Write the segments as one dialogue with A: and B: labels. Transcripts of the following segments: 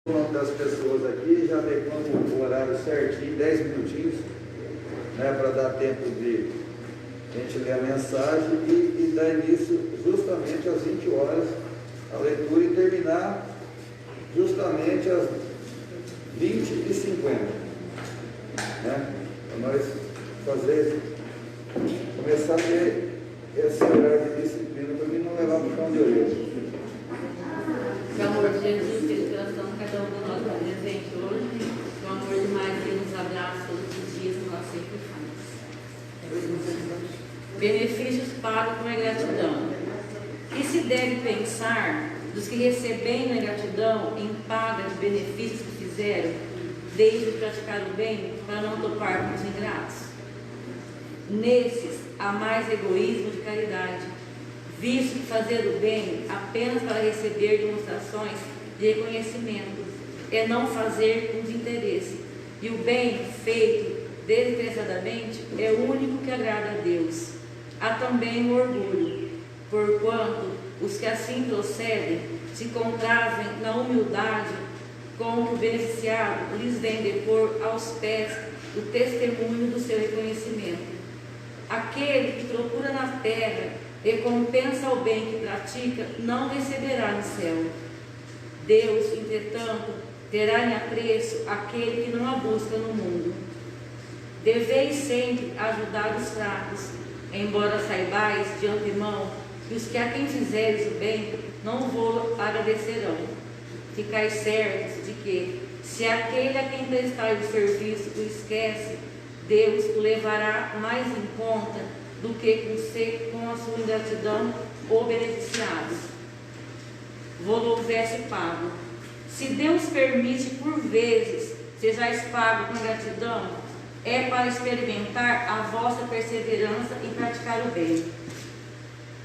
A: O nome das pessoas aqui, já adequamos o horário certinho, 10 minutinhos, né, para dar tempo de a gente ler a mensagem e dar início justamente às 20 horas a leitura e terminar justamente às 20h50, né, para nós começar a ter esse horário de disciplina para mim não levar para o chão de orelha.
B: Que o amor de Jesus esteja no coração de cada um de nós presente hoje. Que o amor de Maria nos abraça todos os dias, como ela sempre faz. Benefícios pagos com a gratidão. E se deve pensar dos que recebendo a gratidão em paga de benefícios que fizeram, desde praticar o bem, para não topar com os ingratos? Nesses há mais egoísmo de caridade, visto que fazer o bem apenas para receber demonstrações de reconhecimento é não fazer com desinteresse, e o bem feito desinteressadamente é o único que agrada a Deus. Há também o orgulho, porquanto os que assim procedem se contravem na humildade com que o beneficiado lhes vem depor aos pés o testemunho do seu reconhecimento. Aquele que procura na terra recompensa ao bem que pratica, não receberá no céu. Deus, entretanto, terá em apreço aquele que não a busca no mundo. Deveis sempre ajudar os fracos, embora saibais de antemão que os que a quem fizeres o bem não vos agradecerão. Ficais certos de que, se aquele a quem prestai o serviço o esquece, Deus o levará mais em conta do que com a sua ingratidão ou beneficiado vos houvesse pago. Se Deus permite por vezes sejais pago com gratidão, é para experimentar a vossa perseverança em praticar o bem.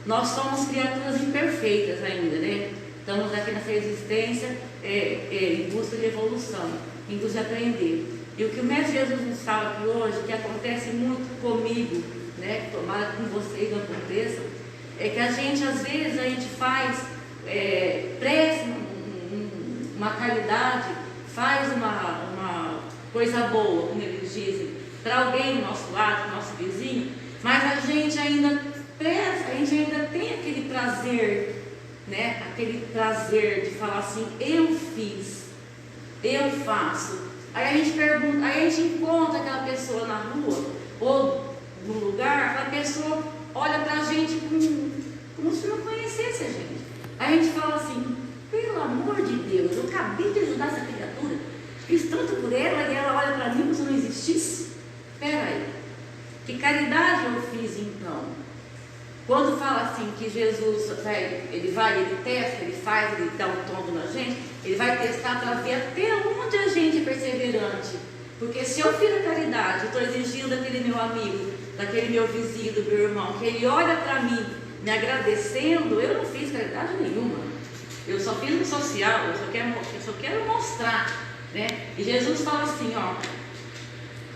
B: Nós somos criaturas imperfeitas ainda, né? Estamos aqui nessa existência em busca de evolução, em busca de aprender. E o que o Mestre Jesus nos fala aqui hoje, que acontece muito comigo, né, tomara com vocês não aconteça, é que às vezes a gente faz, presta uma caridade, faz uma coisa boa, como eles dizem, para alguém do nosso lado, do nosso vizinho, mas a gente ainda tem aquele prazer, né, aquele prazer de falar assim, eu fiz, eu faço. Aí a gente pergunta, aí a gente encontra aquela pessoa na rua, ou no lugar, aquela pessoa olha pra gente como se não conhecesse a gente. Aí a gente fala assim, pelo amor de Deus, eu acabei de ajudar essa criatura, fiz tanto por ela e ela olha pra mim como se não existisse. Espera aí, que caridade eu fiz então? Quando fala assim que Jesus ele testa, ele faz, ele dá um tombo na gente, ele vai testar para ver até onde a gente é perseverante. Porque se eu fiz a caridade, estou exigindo daquele meu amigo, daquele meu vizinho, do meu irmão, que ele olha para mim me agradecendo, eu não fiz caridade nenhuma. Eu só fiz no social, eu só quero mostrar, né? E Jesus fala assim, ó,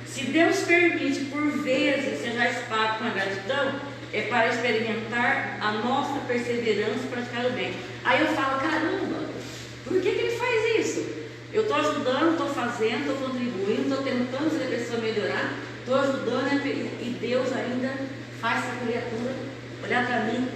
B: se Deus permite por vezes sejais pago com a gratidão, é para experimentar a nossa perseverança e praticar o bem. Aí eu falo, caramba, por que ele faz isso? Eu estou ajudando, estou fazendo, estou contribuindo, estou tentando fazer a pessoa melhorar, estou ajudando e Deus ainda faz essa criatura olhar para mim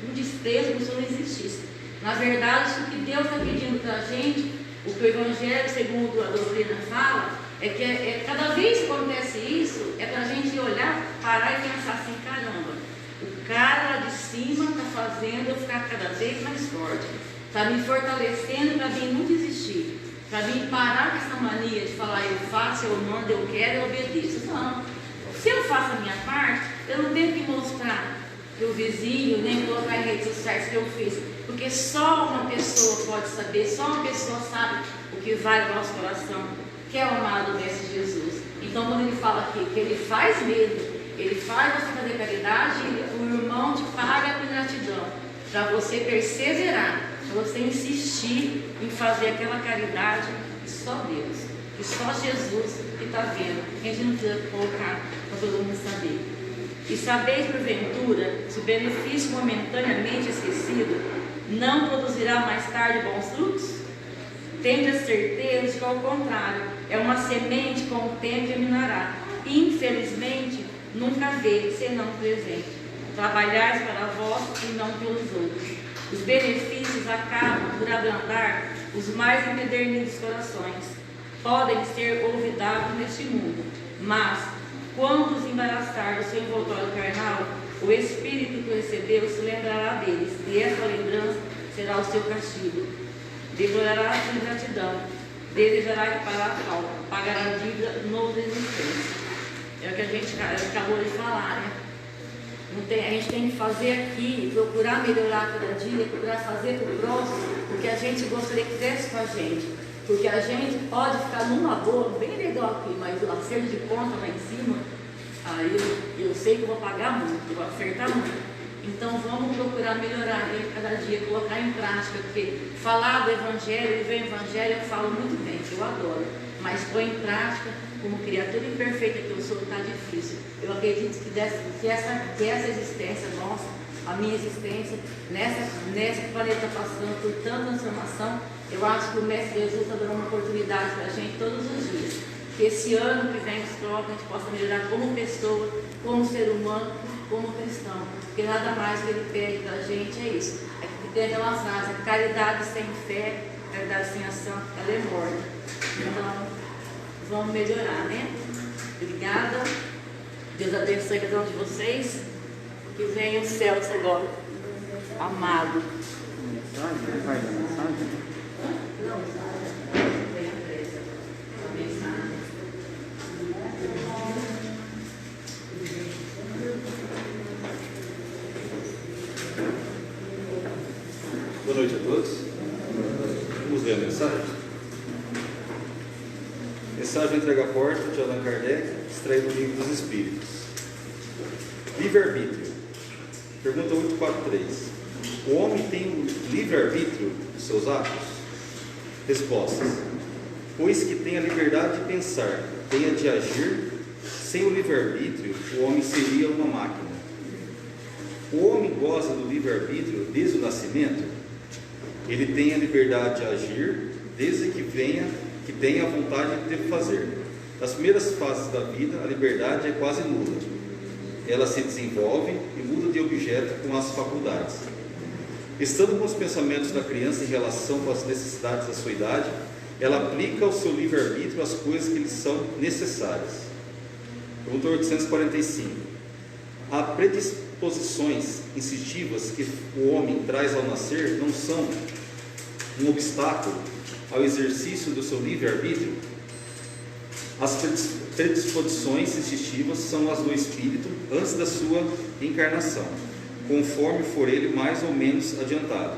B: com desprezo como se eu não existisse. Na verdade, o que Deus está pedindo para a gente, o que o Evangelho, segundo a doutrina, fala, é que cada vez que acontece isso, é para a gente olhar, parar e pensar assim, caramba, o cara lá de cima está fazendo eu ficar cada vez mais forte, está me fortalecendo para mim não desistir, para mim parar com essa mania de falar eu faço, eu mando, eu quero, eu obedeço. Não, se eu faço a minha parte, eu não tenho que mostrar para o vizinho, nem colocar em redes sociais que eu fiz, porque só uma pessoa pode saber, só uma pessoa sabe o que vai no nosso coração, que é o amado Mestre Jesus. Então quando ele fala aqui que ele faz mesmo, ele faz você fazer caridade, o irmão te paga com gratidão, para você perseverar, para você insistir em fazer aquela caridade que só Deus, que só Jesus que está vendo, que a gente não precisa colocar para todo mundo saber. E sabeis porventura, se o benefício momentaneamente esquecido não produzirá mais tarde bons frutos? Tende a certeza de que, ao contrário, é uma semente com o tempo germinará. E, infelizmente, nunca vê, senão presente. Trabalhais para vós e não pelos outros. Os benefícios acabam por abrandar os mais empedernidos corações. Podem ser olvidados neste mundo, mas, quando os embaraçar do seu envoltório carnal, o Espírito que o recebeu se lembrará deles, e essa lembrança será o seu castigo. Devorará a sua ingratidão, desejará reparar a falta, pagará a dívida noutra existência. É o que a gente acabou de falar, né? A gente tem que fazer aqui, procurar melhorar cada dia, procurar fazer para o próximo o que a gente gostaria que fizesse com a gente. Porque a gente pode ficar numa boa, bem legal aqui, mas o acerto de conta lá em cima, aí eu sei que eu vou pagar muito, eu vou acertar muito. Então vamos procurar melhorar ele cada dia, colocar em prática, porque falar do Evangelho, viver o Evangelho, eu falo muito bem, eu adoro, mas pôr em prática, como criatura imperfeita que eu sou, está difícil. Eu acredito que essa existência nossa, a minha existência, nesse planeta passando por tanta transformação, eu acho que o Mestre Jesus está dando uma oportunidade para a gente todos os dias. Que esse ano que vem, a gente possa melhorar como pessoa, como ser humano, como cristão. Porque nada mais que ele pede da gente é isso. É que tem aquela frase: a caridade sem fé, a caridade sem ação, ela é morta. Então, vamos melhorar, né? Obrigada. Deus abençoe cada um de vocês. Que venha o céu agora. Amado.
A: Mensagem? Vai da mensagem?
B: Não, vem a pressa. A mensagem.
C: Boa noite a todos. Vamos ler a mensagem. Mensagem Entrega à Porta, de Allan Kardec, extraído do Livro dos Espíritos. Livre-arbítrio. Pergunta 843. O homem tem o livre-arbítrio dos seus atos? Respostas. Pois que tem a liberdade de pensar, tem a de agir, sem o livre-arbítrio, o homem seria uma máquina. O homem goza do livre-arbítrio desde o nascimento? Ele tem a liberdade de agir desde que tenha a vontade de fazer. Nas primeiras fases da vida, a liberdade é quase nula. Ela se desenvolve e muda de objeto com as faculdades. Estando com os pensamentos da criança em relação com as necessidades da sua idade, ela aplica o seu livre-arbítrio às coisas que lhe são necessárias. Pergunta 845. Há predisposições instintivas que o homem traz ao nascer não são um obstáculo ao exercício do seu livre-arbítrio? As predisposições instintivas são as do espírito antes da sua encarnação, conforme for ele mais ou menos adiantado.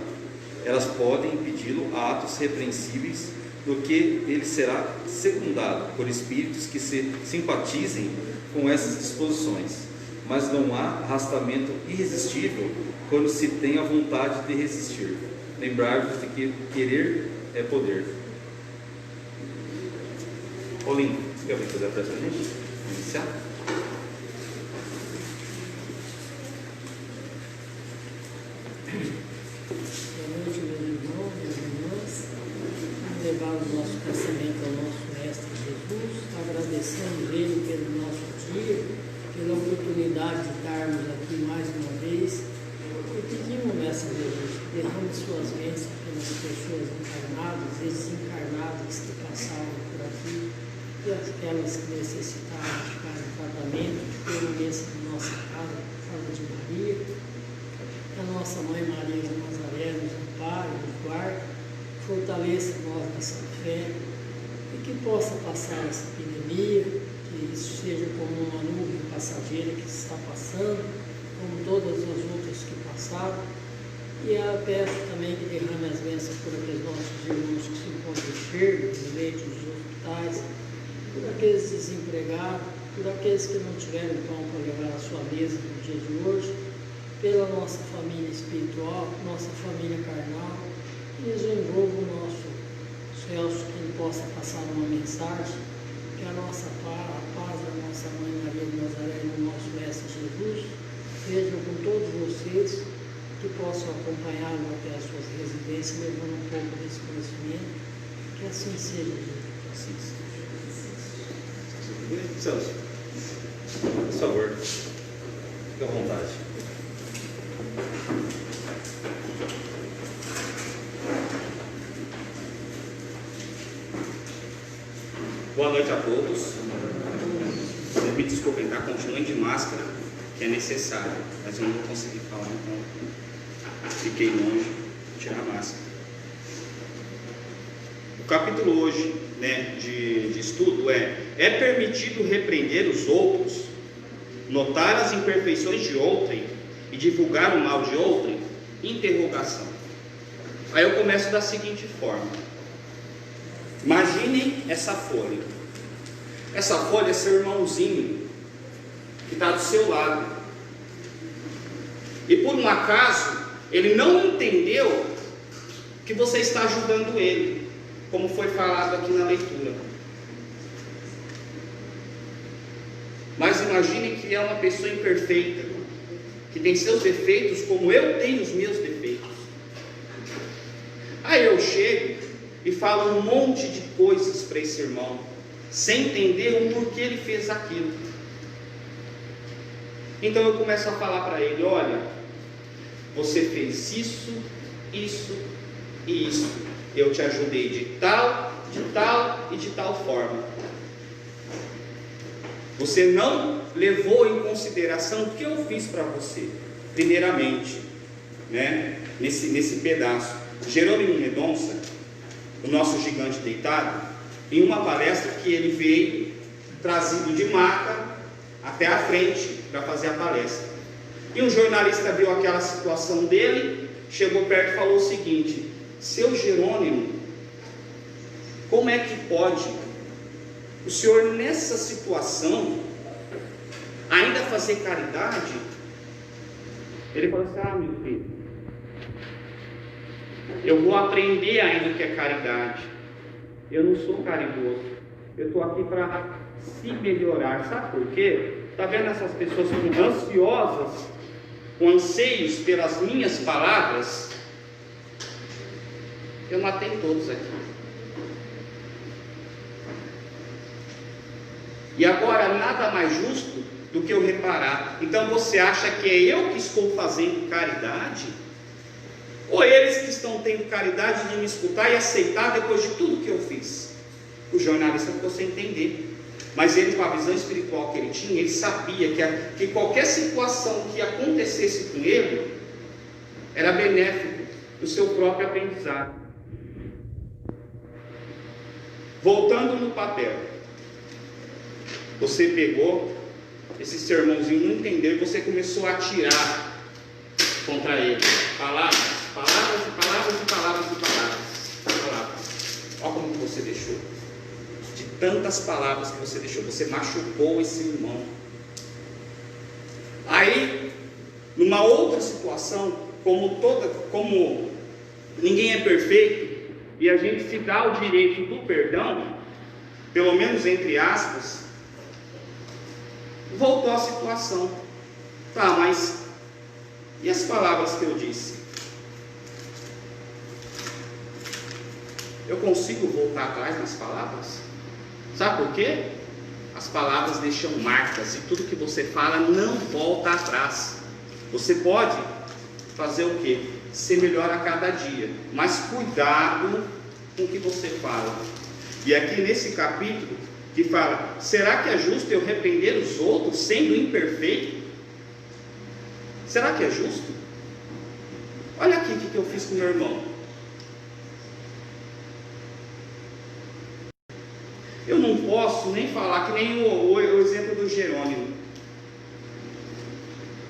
C: Elas podem impedi-lo a atos repreensíveis, do que ele será secundado por espíritos que se simpatizem com essas disposições, mas não há arrastamento irresistível quando se tem a vontade de resistir. Lembrar-vos de que querer é poder. Olinda, você quer fazer a prece para a gente? Vamos iniciar?
D: Boa noite, meus irmãos, minhas irmãs. Vamos levar o nosso pensamento ao nosso Mestre Jesus, agradecendo Ele pelo nosso dia, pela oportunidade de estarmos aqui mais uma vez. E pedimos, Mestre Jesus, que derrame suas bênçãos pelas pessoas encarnadas e desencarnadas que passaram por aqui, e aquelas que necessitaram de ficar em tratamento, de permanência na nossa casa, casa de Maria. A nossa Mãe Maria de Nazaré nos ampare, nos guarde, fortaleça nós nessa fé, e que possa passar essa epidemia, que isso seja como uma nuvem passageira que está passando, como todas as outras que passaram. E eu peço também que derrame as bênçãos por aqueles nossos irmãos que se encontram enfermos, nos leitos dos hospitais, por aqueles desempregados, por aqueles que não tiveram pão para levar à sua mesa no dia de hoje, pela nossa família espiritual, nossa família carnal, e envolva o nosso Celso, que ele possa passar uma mensagem, que a nossa paz, a paz da nossa Mãe Maria de Nazaré e do nosso Mestre Jesus sejam com todos vocês, que possam acompanhá-lo até as suas residências, levando um pouco desse conhecimento, Que assim seja.
C: Celso, por favor, fique à vontade.
E: Boa noite a todos. Vocês me desculpem, tá? Continuem de máscara, que é necessário, mas eu não vou conseguir falar, então fiquei longe, vou tirar a máscara. O capítulo hoje, né, de estudo é permitido repreender os outros, notar as imperfeições de outrem e divulgar o mal de outrem? Interrogação. Aí eu começo da seguinte forma. Imaginem essa folha. Essa folha é seu irmãozinho que está do seu lado. E por um acaso, ele não entendeu que você está ajudando ele, como foi falado aqui na leitura. Mas imagine que é uma pessoa imperfeita, que tem seus defeitos como eu tenho os meus defeitos. Aí eu chego e falo um monte de coisas para esse irmão, sem entender o porquê ele fez aquilo. Então eu começo a falar para ele: olha, você fez isso, isso e isso. Eu te ajudei de tal e de tal forma. Você não levou em consideração o que eu fiz para você. Primeiramente, né, nesse pedaço, Jerônimo Mendonça, o nosso gigante deitado, em uma palestra que ele veio trazido de maca até a frente para fazer a palestra. E um jornalista viu aquela situação dele, chegou perto e falou o seguinte: seu Jerônimo, como é que pode o senhor nessa situação ainda fazer caridade? Ele falou assim: ah, meu filho, eu vou aprender ainda o que é caridade. Eu não sou caridoso, eu estou aqui para se melhorar. Sabe por quê? Está vendo essas pessoas ansiosas, com anseios pelas minhas palavras? Eu matei todos aqui. E agora nada mais justo do que eu reparar. Então você acha que é eu que estou fazendo caridade? Ou eles que estão tendo caridade de me escutar e aceitar depois de tudo que eu fiz? O jornalista ficou sem entender. Mas ele, com a visão espiritual que ele tinha, ele sabia que qualquer situação que acontecesse com ele era benéfico para o seu próprio aprendizado. Voltando no papel, você pegou esse sermãozinho, não entendeu, e você começou a atirar contra ele. Palavras, palavras e palavras e palavras e palavras. Olha como que você deixou. De tantas palavras que você deixou, você machucou esse irmão. Aí, numa outra situação, como ninguém é perfeito, e a gente se dá o direito do perdão, pelo menos entre aspas, voltou à situação. Tá, mas e as palavras que eu disse? Eu consigo voltar atrás nas palavras? Sabe por quê? As palavras deixam marcas, e tudo que você fala não volta atrás. Você pode fazer o quê? Ser melhor a cada dia, mas cuidado com o que você fala. E aqui nesse capítulo que fala: será que é justo eu repreender os outros sendo imperfeito? Será que é justo? Olha aqui o que eu fiz com meu irmão. Eu não posso nem falar que nem o exemplo do Jerônimo.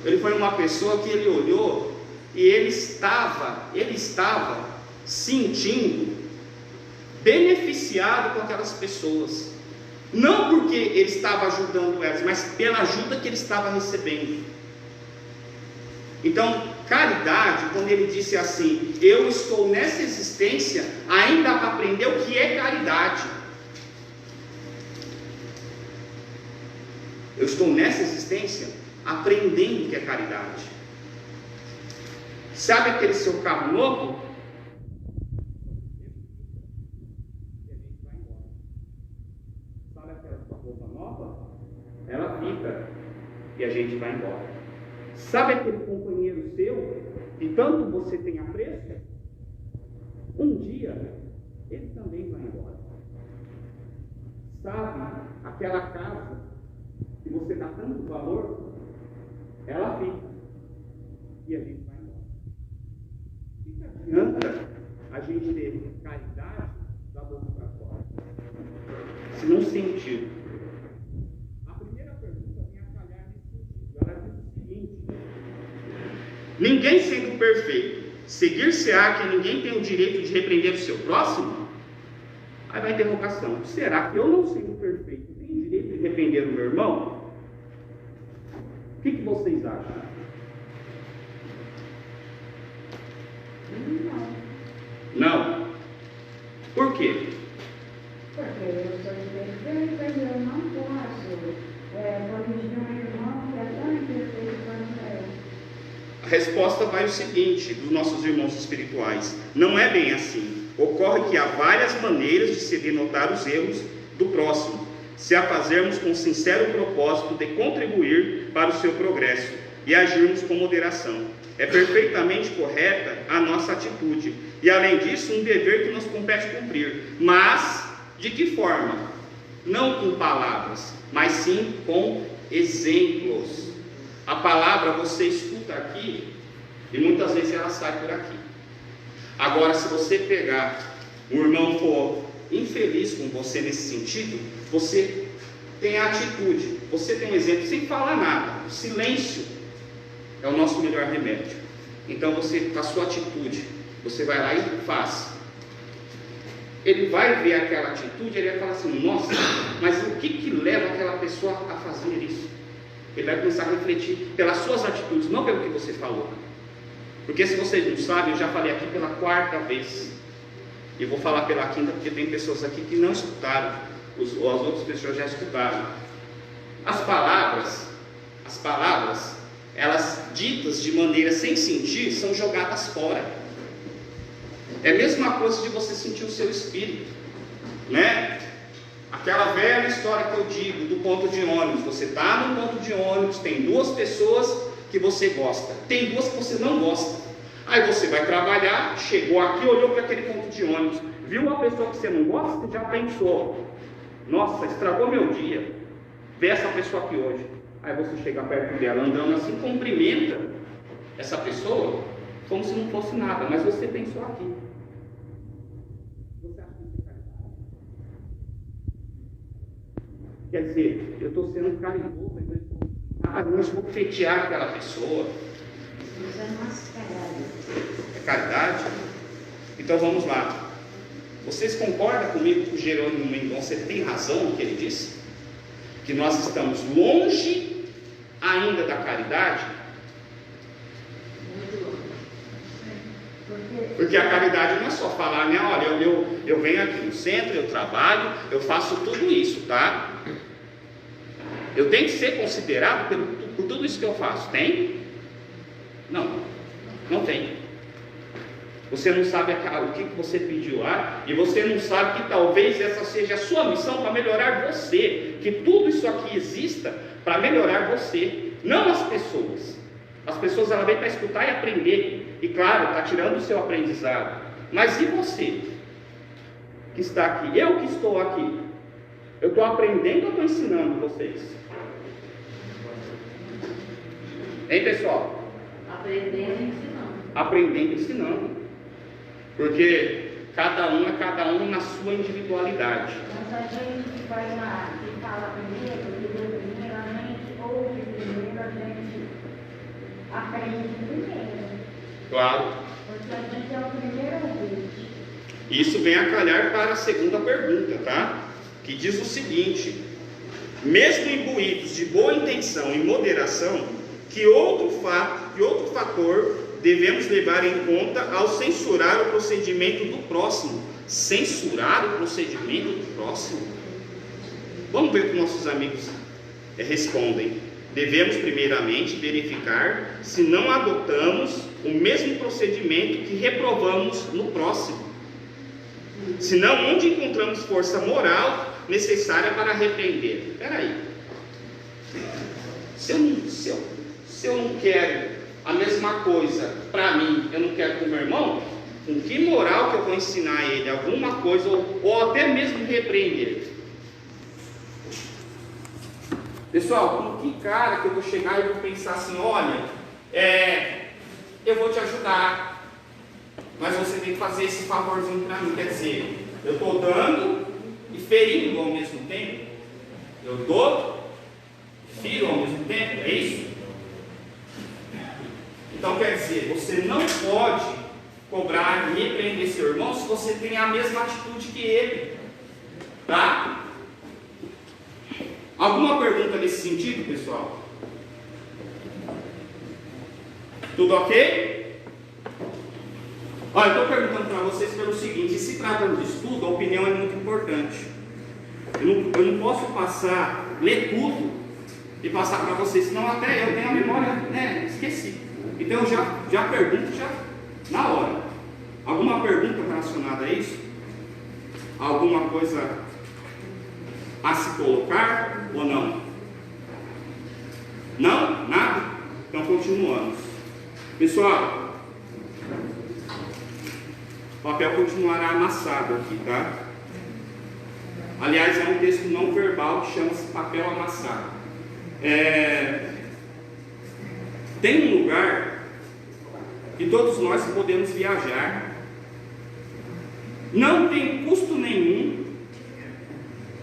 E: Ele foi uma pessoa que ele olhou e ele estava sentindo beneficiado com aquelas pessoas. Não porque ele estava ajudando elas, mas pela ajuda que ele estava recebendo. Então, caridade, quando ele disse assim: eu estou nessa existência ainda para aprender o que é caridade. Eu estou nessa existência aprendendo o que é caridade. Sabe aquele seu carro novo? hora que ela sua roupa nova, ela fica e a gente vai embora. Sabe aquele companheiro seu que tanto você tem apreço? Um dia ele também vai embora. Sabe aquela casa que você dá tanto valor? Ela fica e a gente vai embora. O que adianta a gente ter caridade da boca para fora, se não sentir? A primeira pergunta vem a calhar nesse sentido. Ela diz o seguinte: ninguém sendo perfeito, seguir-se-á que ninguém tem o direito de repreender o seu próximo? Aí vai a interrogação: será que eu, não sendo perfeito, tenho direito de repreender o meu irmão? O que vocês acham? Não. Por quê?
F: Porque eu sou imperfeita e eu não posso corrigir um irmão que é tão imperfeito quanto eu.
E: A resposta vai o seguinte, dos nossos irmãos espirituais: não é bem assim. Ocorre que há várias maneiras de se denotar os erros do próximo, se a fazermos com sincero propósito de contribuir para o seu progresso e agirmos com moderação. É perfeitamente correta a nossa atitude e, além disso, um dever que nos compete cumprir. Mas, de que forma? Não com palavras, mas sim com exemplos. A palavra você escuta aqui e muitas vezes ela sai por aqui. Agora, se você pegar, um irmão for infeliz com você nesse sentido, você tem a atitude, você tem um exemplo sem falar nada. O silêncio é o nosso melhor remédio. Então você, com a sua atitude, você vai lá e faz. Ele vai ver aquela atitude, ele vai falar assim: nossa, mas o que leva aquela pessoa a fazer isso? Ele vai começar a refletir pelas suas atitudes, não pelo que você falou. Porque, se vocês não sabem, eu já falei aqui pela 4ª vez, e vou falar pela 5ª, porque tem pessoas aqui que não escutaram, as outras pessoas já escutaram. As palavras, elas ditas de maneira sem sentir, são jogadas fora. É a mesma coisa de você sentir o seu espírito, né? Aquela velha história que eu digo do ponto de ônibus. Você está no ponto de ônibus, tem 2 pessoas que você gosta, tem 2 que você não gosta. Aí você vai trabalhar, chegou aqui, olhou para aquele ponto de ônibus, viu uma pessoa que você não gosta e já pensou: nossa, estragou meu dia, vê essa pessoa aqui hoje. Aí você chega perto dela andando assim, cumprimenta essa pessoa como se não fosse nada, mas você pensou aqui. Você acha que isso é caridade? Quer dizer, eu estou sendo caridoso, mas vou fetiar aquela pessoa.
F: Isso é mascarado.
E: É caridade? Então vamos lá. Vocês concordam comigo que o Jerônimo Mendonça tem razão no que ele disse? Que nós estamos longe ainda da caridade?
F: Muito longe.
E: Porque a caridade não é só falar, né? Olha, eu venho aqui no centro, eu trabalho, eu faço tudo isso, tá? Eu tenho que ser considerado por tudo isso que eu faço. Tem? Não, não tem. Você não sabe o que você pediu lá, e você não sabe que talvez essa seja a sua missão para melhorar você, que tudo isso aqui exista para melhorar você, não as pessoas. As pessoas, ela vem para escutar e aprender, e claro, está tirando o seu aprendizado. Mas e você que está aqui? Eu que estou aqui, eu estou aprendendo ou estou ensinando vocês? Hein, pessoal?
B: Aprendendo e ensinando.
E: Aprendendo e ensinando. Porque cada um é cada um na sua individualidade.
F: Mas a gente que fala primeiro, que vê primeiro, a gente ouve primeiro, a gente aprende primeiro.
E: Claro.
F: Porque a gente é o primeiro ouvinte.
E: Isso vem a calhar para a segunda pergunta, tá? Que diz o seguinte: mesmo imbuídos de boa intenção e moderação, que outro fator devemos levar em conta ao censurar o procedimento do próximo? Censurar o procedimento do próximo? Vamos ver o que nossos amigos respondem. Devemos primeiramente verificar se não adotamos o mesmo procedimento que reprovamos no próximo. Senão, onde encontramos força moral necessária para repreender? Espera aí. Se eu não quero a mesma coisa para mim, eu não quero com o meu irmão, com que moral que eu vou ensinar a ele alguma coisa, ou até mesmo repreender? Pessoal, com que cara que eu vou chegar e vou pensar assim, olha, eu vou te ajudar, mas você tem que fazer esse favorzinho para mim. Quer dizer, eu estou dando e ferindo ao mesmo tempo. Eu dou e firo ao mesmo tempo, é isso? Então quer dizer, você não pode cobrar e repreender seu irmão se você tem a mesma atitude que ele. Tá? Alguma pergunta nesse sentido, pessoal? Tudo ok? Olha, eu estou perguntando para vocês pelo seguinte: se tratando de estudo, a opinião é muito importante. Eu não posso ler tudo e passar para vocês, senão até eu tenho a memória, esqueci. Então eu já pergunto na hora. Alguma pergunta relacionada a isso? Alguma coisa a se colocar ou não? Não? Nada? Então continuamos. Pessoal, o papel continuará amassado aqui, tá? Aliás, é um texto não verbal que chama-se papel amassado. Tem um lugar que todos nós podemos viajar, não tem custo nenhum,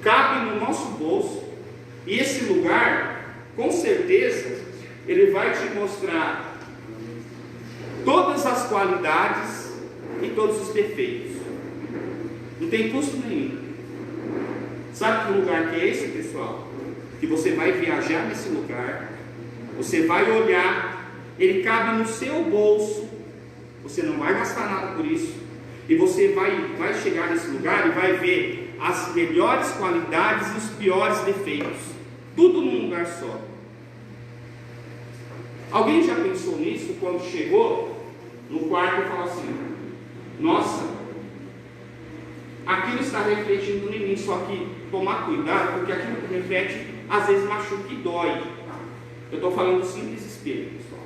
E: cabe no nosso bolso, e esse lugar, com certeza, ele vai te mostrar todas as qualidades e todos os defeitos. Não tem custo nenhum. Sabe que lugar que é esse, pessoal? Que você vai viajar nesse lugar, você vai olhar, ele cabe no seu bolso, você não vai gastar nada por isso, e você vai chegar nesse lugar e vai ver as melhores qualidades e os piores defeitos, tudo num lugar só. Alguém já pensou nisso quando chegou no quarto e falou assim: nossa, aquilo está refletindo em mim, só que tomar cuidado, porque aquilo que reflete às vezes machuca e dói. Eu estou falando do simples espelho, pessoal.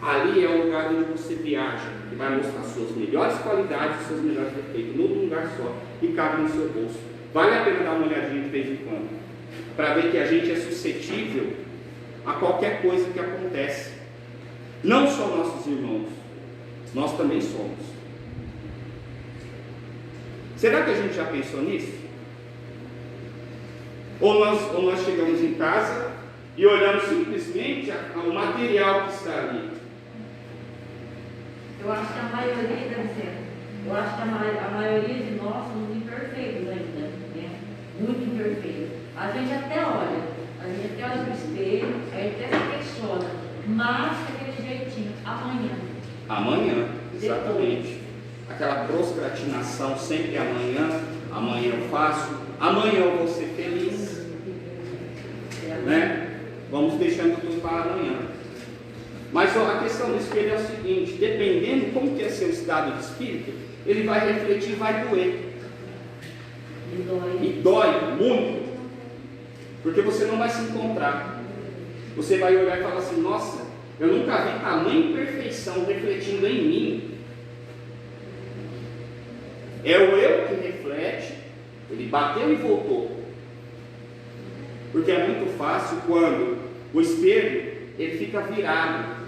E: Ali é o lugar onde você viaja, que vai mostrar suas melhores qualidades e seus melhores defeitos, num lugar só, e cabe no seu bolso. Vale a pena dar uma olhadinha de vez em quando, para ver que a gente é suscetível a qualquer coisa que acontece. Não só nossos irmãos, nós também somos. Será que a gente já pensou nisso? Ou nós chegamos em casa e olhamos simplesmente o material que está ali?
B: Eu acho que a maioria, eu acho que a maioria de nós somos imperfeitos ainda, né? Muito imperfeitos. A gente até olha para o espelho, a gente até se questiona, mas daquele jeitinho,
E: Amanhã, exatamente. Aquela procrastinação, sempre amanhã eu faço, amanhã eu vou ser feliz, né? Vamos deixando tudo para amanhã. Mas a questão do espelho é o seguinte: dependendo como que é seu estado de espírito, ele vai refletir e vai doer. E dói muito, porque você não vai se encontrar. Você vai olhar e falar assim: nossa, eu nunca vi tamanha imperfeição refletindo em mim. É o eu que reflete, ele bateu e voltou. Porque é muito fácil quando o espelho ele fica virado.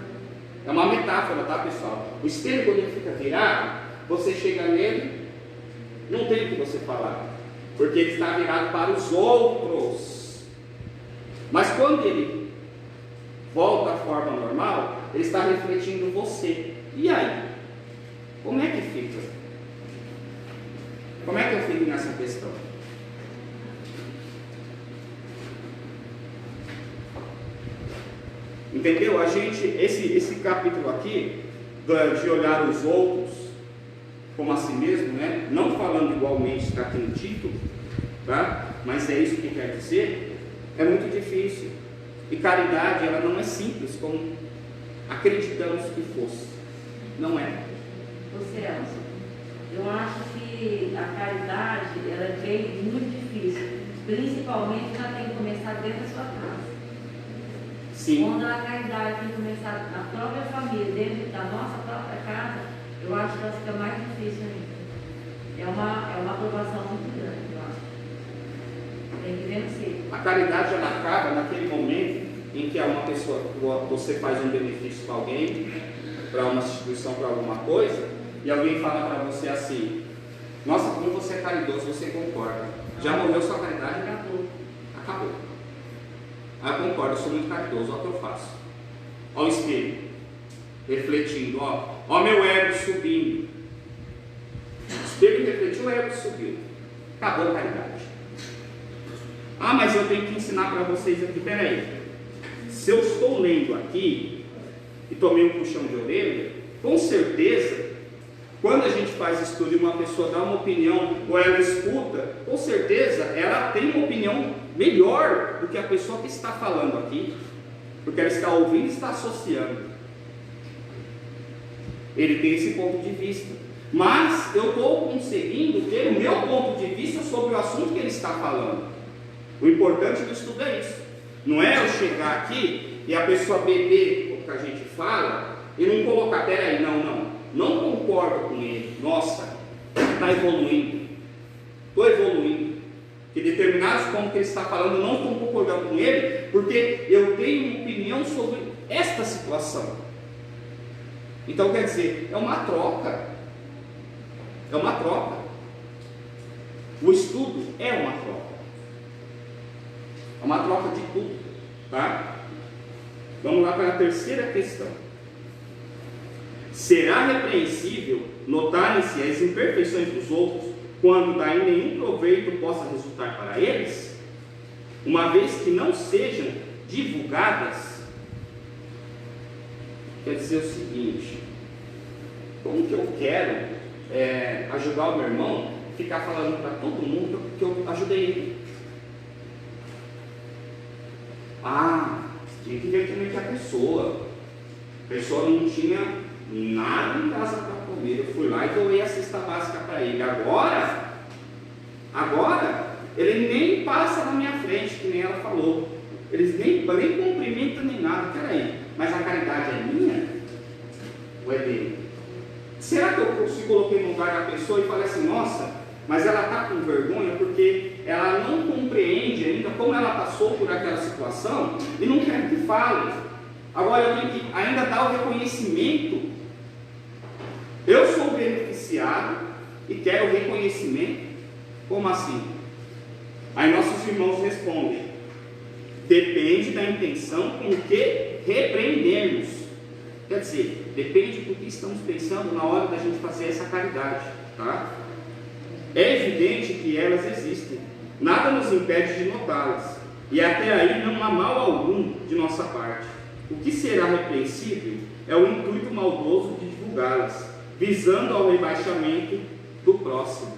E: É uma metáfora, tá, pessoal? O espelho, quando ele fica virado, você chega nele, não tem o que você falar, porque ele está virado para os outros. Mas quando ele volta à forma normal, ele está refletindo você. E aí? Como é que fica? Como é que eu fico nessa questão? Entendeu? A gente, esse capítulo aqui, de olhar os outros como a si mesmo, né? Não falando igualmente, está aqui no título, tá? Mas é isso que quer dizer, é muito difícil. E caridade, ela não é simples como acreditamos que fosse. Não é.
B: Você, Elsa, Eu acho que a caridade, ela é bem muito difícil, principalmente quando ela tem que começar dentro da sua casa.
E: Sim.
B: Quando a caridade tem que começar na própria família, dentro da nossa própria casa, eu acho que ela fica mais difícil ainda. É uma aprovação muito grande, eu acho. Tem que vencer.
E: A caridade ela acaba naquele momento em que uma pessoa, você faz um benefício para alguém, para uma instituição, para alguma coisa, e alguém fala para você assim: nossa, como você é caridoso, você concorda. Já morreu sua caridade?
B: Acabou.
E: Acabou. Ah, eu concordo, eu sou muito caridoso, olha o que eu faço. Olha o espelho, refletindo, ó meu ego subindo. O espelho refletiu, o ego subiu. Acabou a caridade. Ah, mas eu tenho que ensinar para vocês aqui, peraí. Se eu estou lendo aqui e tomei um puxão de orelha, com certeza, quando a gente faz estudo e uma pessoa dá uma opinião ou ela escuta, com certeza ela tem uma opinião melhor do que a pessoa que está falando aqui, porque ela está ouvindo e está associando. Ele tem esse ponto de vista, mas eu estou conseguindo ter o meu ponto de vista sobre o assunto que ele está falando. O importante do estudo é isso. Não é eu chegar aqui e a pessoa beber o que a gente fala e não colocar, peraí, não concordo com ele. Nossa, está evoluindo. Estou evoluindo. Que determinados pontos que ele está falando, eu não estou concordando com ele, porque eu tenho uma opinião sobre esta situação. Então, quer dizer, é uma troca. É uma troca. O estudo é uma troca. É uma troca de tudo, tá? Vamos lá para a terceira questão. Será repreensível notarem-se as imperfeições dos outros quando daí nenhum proveito possa resultar para eles, uma vez que não sejam divulgadas? Quer dizer o seguinte: como que eu quero ajudar o meu irmão, ficar falando para todo mundo que eu ajudei ele? Tinha que ver como é que a pessoa não tinha nada em casa para comer. Eu fui lá e doei a cesta básica para ele. Agora, ele nem passa na minha frente, que nem ela falou. Eles nem cumprimentam nem nada. Peraí, mas a caridade é minha ou é dele? Será que eu se coloquei no lugar da pessoa e falei assim: nossa, mas ela está com vergonha porque ela não compreende ainda como ela passou por aquela situação e não quer que fale. Agora eu tenho que ainda dar o reconhecimento. Eu sou beneficiado e quero o reconhecimento. Como assim? Aí nossos irmãos respondem: depende da intenção com que repreendemos. Quer dizer, depende do que estamos pensando na hora da gente fazer essa caridade, tá? É evidente que elas existem, nada nos impede de notá-las, e até aí não há mal algum de nossa parte. O que será repreensível é o intuito maldoso de divulgá-las, visando ao rebaixamento do próximo.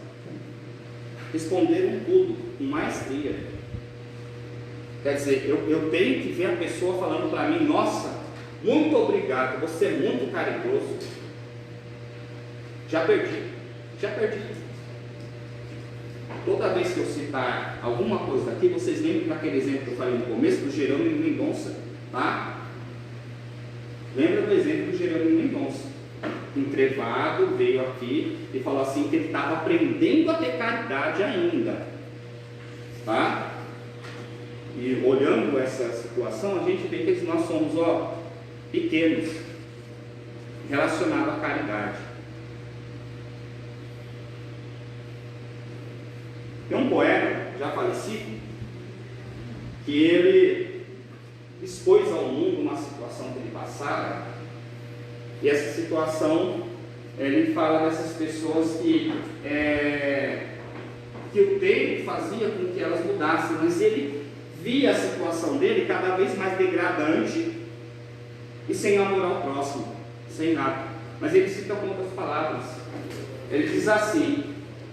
E: Responderam tudo com maestria. Quer dizer, eu tenho que ver a pessoa falando para mim: nossa, muito obrigado, você é muito caridoso. Já perdi. Toda vez que eu citar alguma coisa daqui, vocês lembram daquele exemplo que eu falei no começo, do Jerônimo Mendonça, tá? Lembra do exemplo do Jerônimo Mendonça? Entrevado, veio aqui e falou assim que ele estava aprendendo a ter caridade ainda, tá? E olhando essa situação, a gente vê que nós somos, pequenos, relacionados à caridade. Tem um poeta, já falecido, que ele expôs ao mundo uma situação que ele passava, e essa situação, ele fala dessas pessoas que o tempo fazia com que elas mudassem, mas ele via a situação dele cada vez mais degradante e sem amor ao próximo, sem nada. Mas ele cita com outras palavras. Ele diz assim: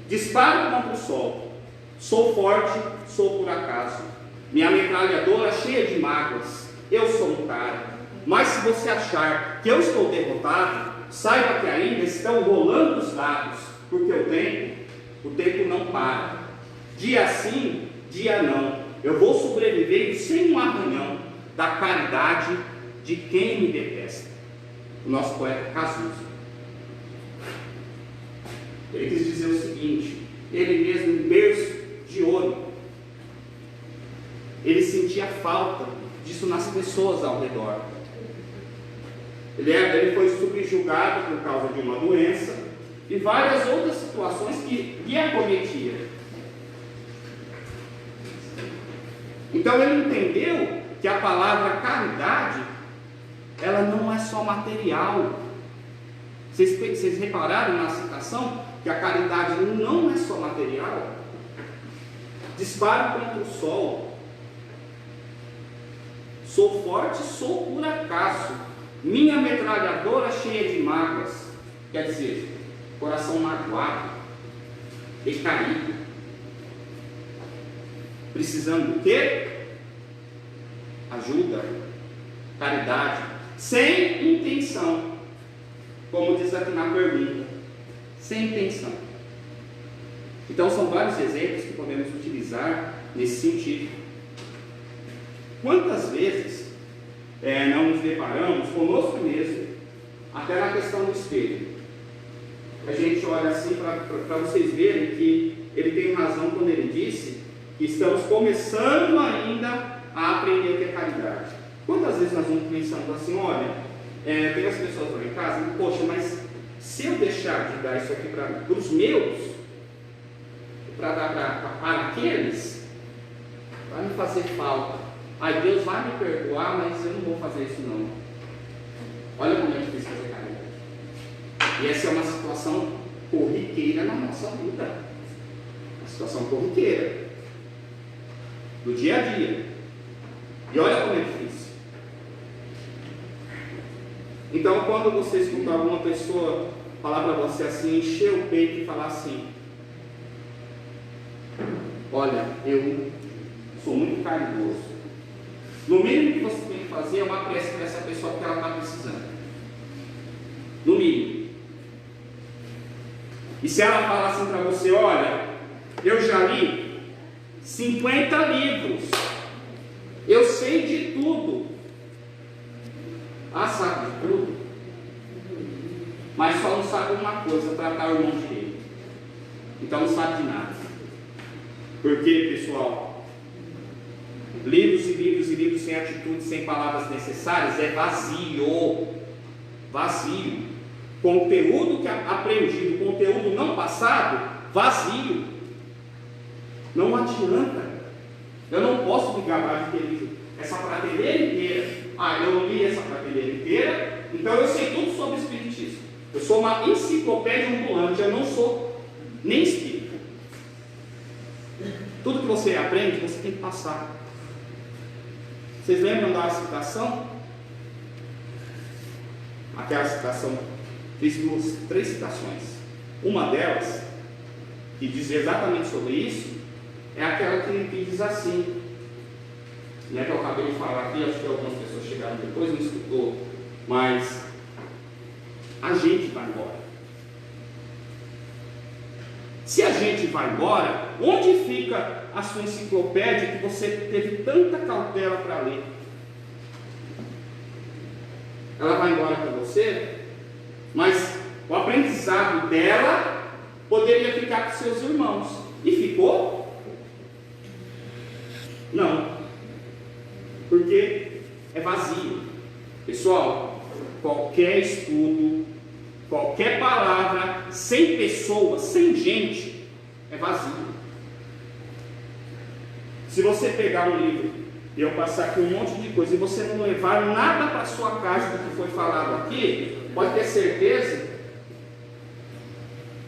E: disparo contra o sol, sou forte, sou por acaso, minha metralhadora cheia de mágoas, eu sou um cara. Mas se você achar que eu estou derrotado, saiba que ainda estão rolando os dados, porque o tempo não para. Dia sim, dia não. Eu vou sobreviver sem um arranhão da caridade de quem me detesta. O nosso poeta Cazuza. Ele quis dizer o seguinte: ele mesmo, em berço de ouro, ele sentia falta disso nas pessoas ao redor. Ele foi subjugado por causa de uma doença e várias outras situações que lhe acometiam. Então ele entendeu que a palavra caridade, ela não é só material. Vocês repararam na citação que a caridade não é só material? Disparo contra o sol. Sou forte, sou por acaso. Minha metralhadora cheia de mágoas. Quer dizer, coração magoado, recaído. Precisando do quê? Ajuda, caridade, sem intenção. Como diz aqui na pergunta, sem intenção. Então são vários exemplos que podemos utilizar nesse sentido. Quantas vezes não nos deparamos conosco mesmo, até na questão do espelho? A gente olha assim para vocês verem que ele tem razão quando ele disse que estamos começando ainda a aprender o que é caridade. Quantas vezes nós vamos pensando assim, olha, tem as pessoas lá em casa, poxa, mas se eu deixar de dar isso aqui para os meus, para dar para aqueles, vai me fazer falta. Ai, Deus vai me perdoar, mas eu não vou fazer isso não. Olha como é difícil fazer caridade. E essa é uma situação corriqueira na nossa vida. Uma situação corriqueira. Do dia a dia. E olha como é difícil. Então, quando você escutar alguma pessoa falar para você assim, encher o peito e falar assim: olha, eu sou muito caridoso. No mínimo que você tem que fazer é uma prece para essa pessoa que ela está precisando. No mínimo. E se ela falar assim para você: olha, eu já li 50 livros, eu sei de tudo. Ah, sabe de tudo? Mas só não sabe uma coisa: tratar o irmão direito. Então não sabe de nada. Porque, pessoal, livros e livros e livros sem atitude, sem palavras necessárias é vazio. Vazio. Conteúdo que aprendido, conteúdo não passado, vazio. Não adianta. Eu não posso me gabar de ter lido essa prateleira inteira. Ah, eu não li essa prateleira inteira, então eu sei tudo sobre espiritismo. Eu sou uma enciclopédia ambulante, eu não sou nem espírita. Tudo que você aprende, você tem que passar. Vocês lembram da citação? Aquela citação, fiz três citações. Uma delas, que diz exatamente sobre isso, é aquela que diz assim, né, que eu acabei de falar aqui, acho que algumas pessoas chegaram depois, não escutou, mas a gente vai embora. Se a gente vai embora, onde fica a sua enciclopédia que você teve tanta cautela para ler? Ela vai embora com você, mas o aprendizado dela poderia ficar com seus irmãos. E ficou? Não. Porque é vazio. Pessoal, qualquer estudo, qualquer palavra, sem pessoas, sem gente, é vazio. Se você pegar um livro e eu passar aqui um monte de coisa e você não levar nada para a sua casa do que foi falado aqui, pode ter certeza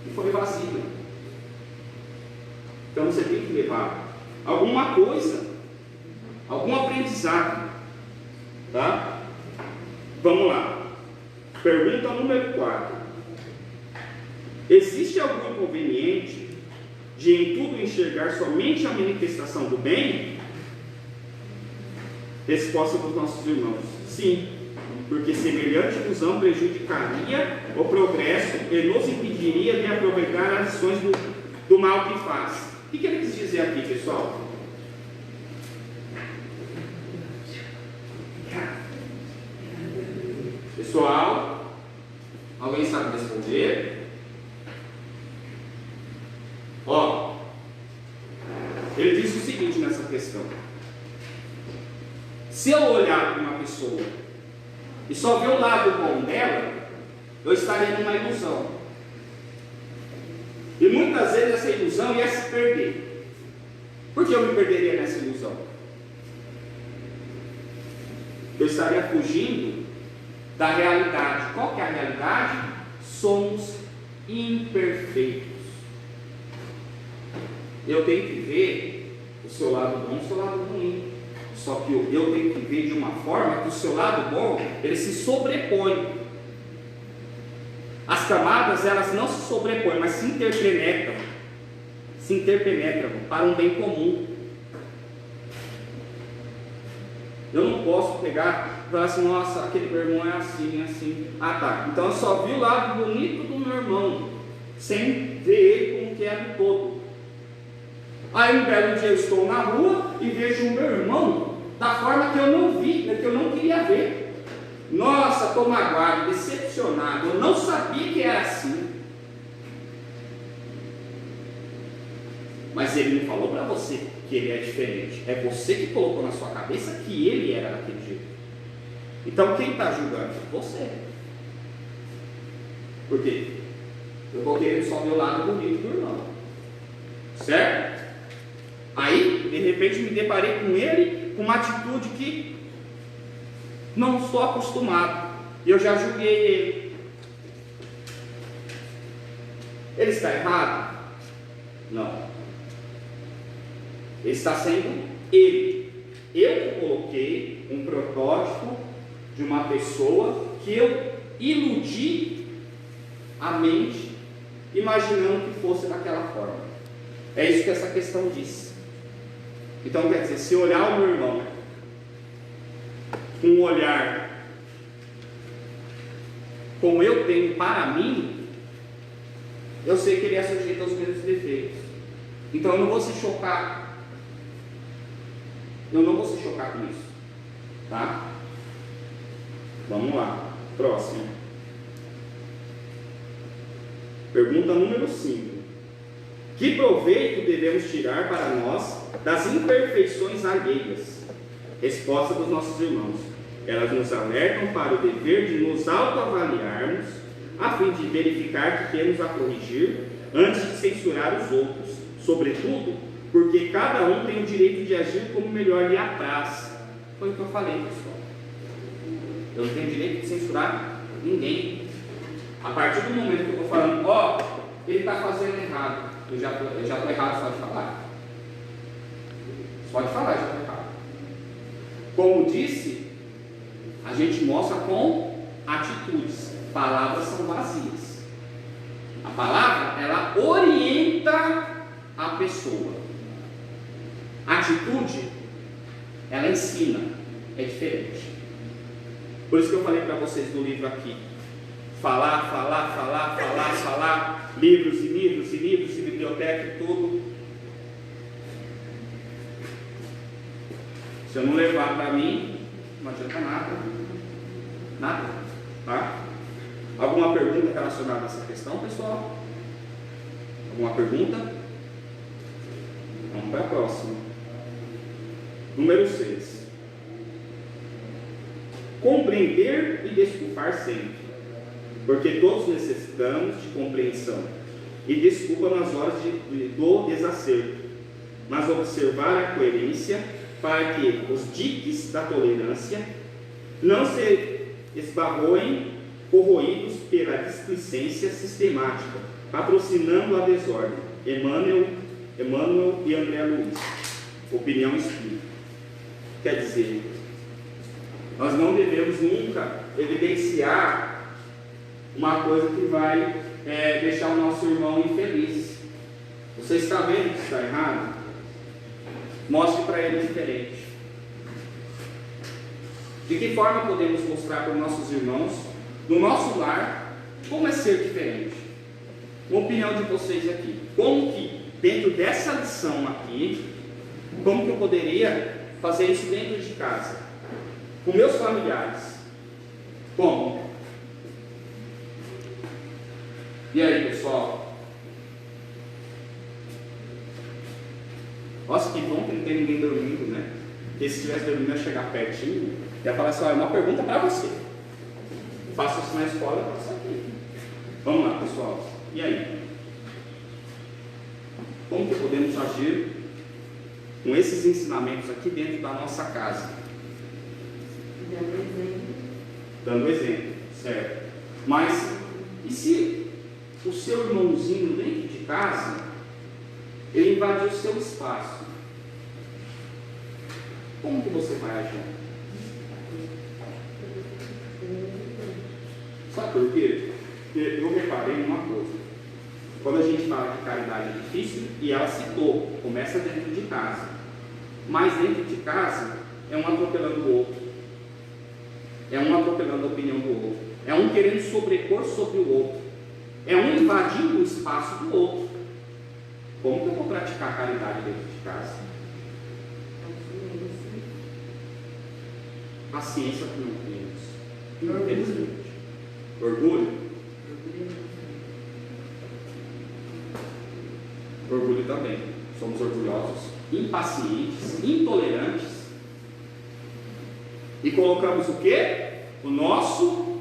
E: que foi vazio. Então você tem que levar alguma coisa, algum aprendizado, tá? Vamos lá. Pergunta número 4. Existe algum inconveniente de em tudo enxergar somente a manifestação do bem? Resposta dos nossos irmãos: sim. porque semelhante ilusão prejudicaria o progresso e nos impediria de aproveitar as ações do mal que faz. O que ele quis dizer aqui, pessoal? Pessoal, alguém sabe responder? Ó, ele diz o seguinte nessa questão: se eu olhar para uma pessoa e só ver o lado bom dela, eu estaria numa ilusão. E muitas vezes essa ilusão ia se perder. Por que eu me perderia nessa ilusão? Eu estaria fugindo da realidade. Qual que é a realidade? Somos imperfeitos. Eu tenho que ver o seu lado bom e o seu lado ruim. Só que eu tenho que ver de uma forma que o seu lado bom, ele se sobrepõe. As camadas, elas não se sobrepõem, mas se interpenetram para um bem comum. Eu não posso pegar e falar assim: nossa, aquele meu irmão é assim, assim. Ah, tá, então eu só vi o lado bonito do meu irmão, sem ver ele como que é do todo. Aí um belo dia eu estou na rua e vejo o meu irmão da forma que eu não vi, que eu não queria ver. Nossa, estou magoado, decepcionado, eu não sabia que era assim. Mas ele não falou para você que ele é diferente. É você que colocou na sua cabeça que ele era daquele jeito. Então quem está julgando? Você. Por quê? Eu vou querer só ver o lado bonito do irmão. Certo? Aí, de repente, me deparei com ele, com uma atitude que não estou acostumado. E eu já julguei ele. Ele está errado? Não. Ele está sendo ele. Eu que coloquei um protótipo de uma pessoa que eu iludi a mente, imaginando que fosse daquela forma. É isso que essa questão diz. Então quer dizer, se olhar o meu irmão com um olhar como eu tenho para mim, eu sei que ele é sujeito aos mesmos defeitos. Então eu não vou se chocar. Eu não vou se chocar com isso. Tá? Vamos lá. Próximo. Pergunta número 5. Que proveito devemos tirar para nós das imperfeições alheias? Resposta dos nossos irmãos: elas nos alertam para o dever de nos autoavaliarmos, a fim de verificar que temos a corrigir antes de censurar os outros, sobretudo porque cada um tem o direito de agir como melhor lhe apraz. Foi o que eu falei, pessoal. Eu não tenho direito de censurar ninguém. A partir do momento que eu estou falando, ó, ele está fazendo errado, eu já estou errado, pode falar. Pode falar, já estou errado. Como disse, a gente mostra com atitudes. Palavras são vazias. A palavra, ela orienta a pessoa. A atitude, ela ensina. É diferente. Por isso que eu falei para vocês do livro aqui. Falar, livros e livros e livros, e biblioteca e tudo. Se eu não levar para mim, não adianta nada. Nada. Tá? Alguma pergunta relacionada a essa questão, pessoal? Alguma pergunta? Vamos para a próxima. Número 6. Compreender e desculpar sempre, porque todos necessitamos de compreensão e desculpa nas horas do desacerto, mas observar a coerência para que os diques da tolerância não se esbarroem corroídos pela displicência sistemática, patrocinando a desordem. Emmanuel e André Luiz. Opinião espírita. Quer dizer, nós não devemos nunca evidenciar uma coisa que vai deixar o nosso irmão infeliz. Você está vendo que está errado? Mostre para ele diferente. De que forma podemos mostrar para os nossos irmãos, no nosso lar, como é ser diferente? Uma opinião de vocês aqui. Como que, dentro dessa lição aqui, como que eu poderia fazer isso dentro de casa? Com meus familiares. Como? E aí, pessoal? Nossa, que bom que não tem ninguém dormindo, né? Porque se estivesse dormindo, ia chegar pertinho, ia falar assim: olha, uma pergunta para você. Faço isso na escola, eu faço aqui. Vamos lá, pessoal. E aí? Como que podemos agir com esses ensinamentos aqui dentro da nossa casa? Dando exemplo, certo? Mas, e se o seu irmãozinho dentro de casa, ele invadiu o seu espaço? Como que você vai agir? Sabe por quê? Porque eu reparei numa coisa. Quando a gente fala que caridade é difícil, e ela citou, começa dentro de casa. Mas dentro de casa, é um atropelando o outro. É um atropelando a opinião do outro. É um querendo sobrepor sobre o outro. É um invadindo o espaço do outro. Como que eu vou praticar a caridade dentro de casa? Paciência que não temos. Infelizmente. Orgulho? Orgulho também. Somos orgulhosos, impacientes, intolerantes. E colocamos o quê? O nosso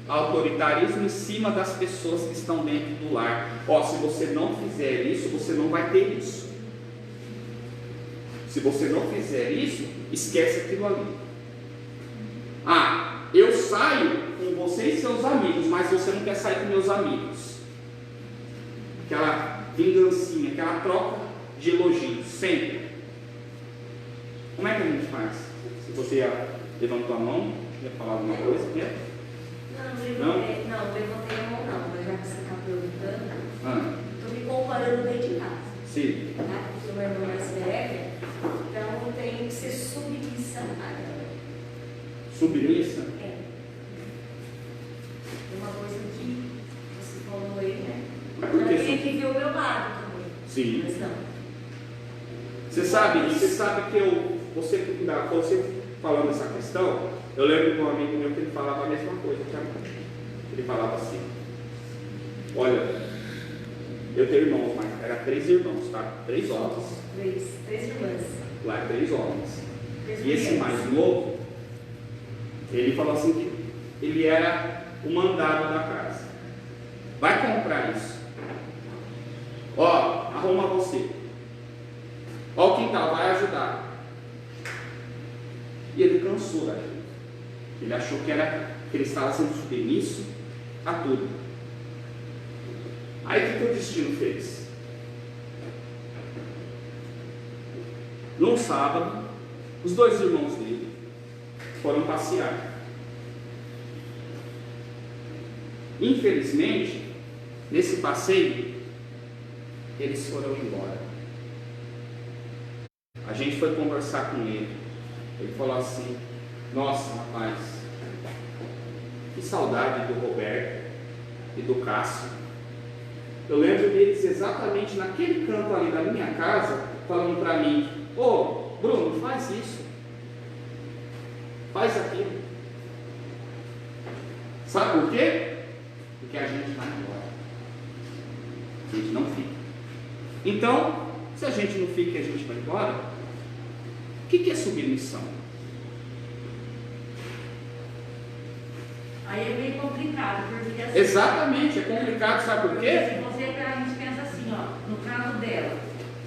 E: autoritarismo em cima das pessoas que estão dentro do lar. Ó, se você não fizer isso, você não vai ter isso. Se você não fizer isso, esquece aquilo ali. Ah, eu saio com você e seus amigos, mas você não quer sair com meus amigos. Aquela vingancinha, aquela troca de elogios, sempre. Como é que a gente faz? Se você levantou a mão, ia falar alguma coisa? Quer?
G: Não, levantei a mão não, mas já que você está perguntando, estou me comparando dentro de casa.
E: Sim.
G: Tá? Porque o meu irmão mais velho, então eu tenho que ser submissa a ela.
E: Submissa?
G: É. Uma coisa que você falou aí, né?
E: Por que
G: Eu tenho que ver o meu lado também.
E: Sim.
G: Mas não.
E: Você sabe que você falando essa questão, eu lembro de um amigo meu que ele falava a mesma coisa que a mim. Ele falava assim: olha, eu tenho irmãos, mas era 3 irmãos, tá? 3 homens.
G: 3 irmãs.
E: Lá é 3 homens.
G: 3
E: E esse
G: mulheres.
E: mais novo, ele falou assim que ele era o mandado da casa. Vai comprar isso. Ó, arruma você. Ó o quintal, vai ajudar. E ele cansou da gente. Ele achou que ele estava sendo submisso a tudo. Aí o que o destino fez? Num sábado, os 2 irmãos dele foram passear. Infelizmente, nesse passeio, eles foram embora. A gente foi conversar com ele. Ele falou assim: nossa, rapaz, que saudade do Roberto e do Cássio. Eu lembro deles exatamente naquele canto ali da minha casa, falando para mim: ô, Bruno, faz isso, faz aquilo. Sabe por quê? Porque a gente vai embora, a gente não fica. Então, se a gente não fica e a gente vai embora, o que é submissão?
B: Aí é meio complicado, porque assim,
E: Exatamente, é complicado, sabe por quê?
B: Se você, a gente pensa assim, ó, no caso dela,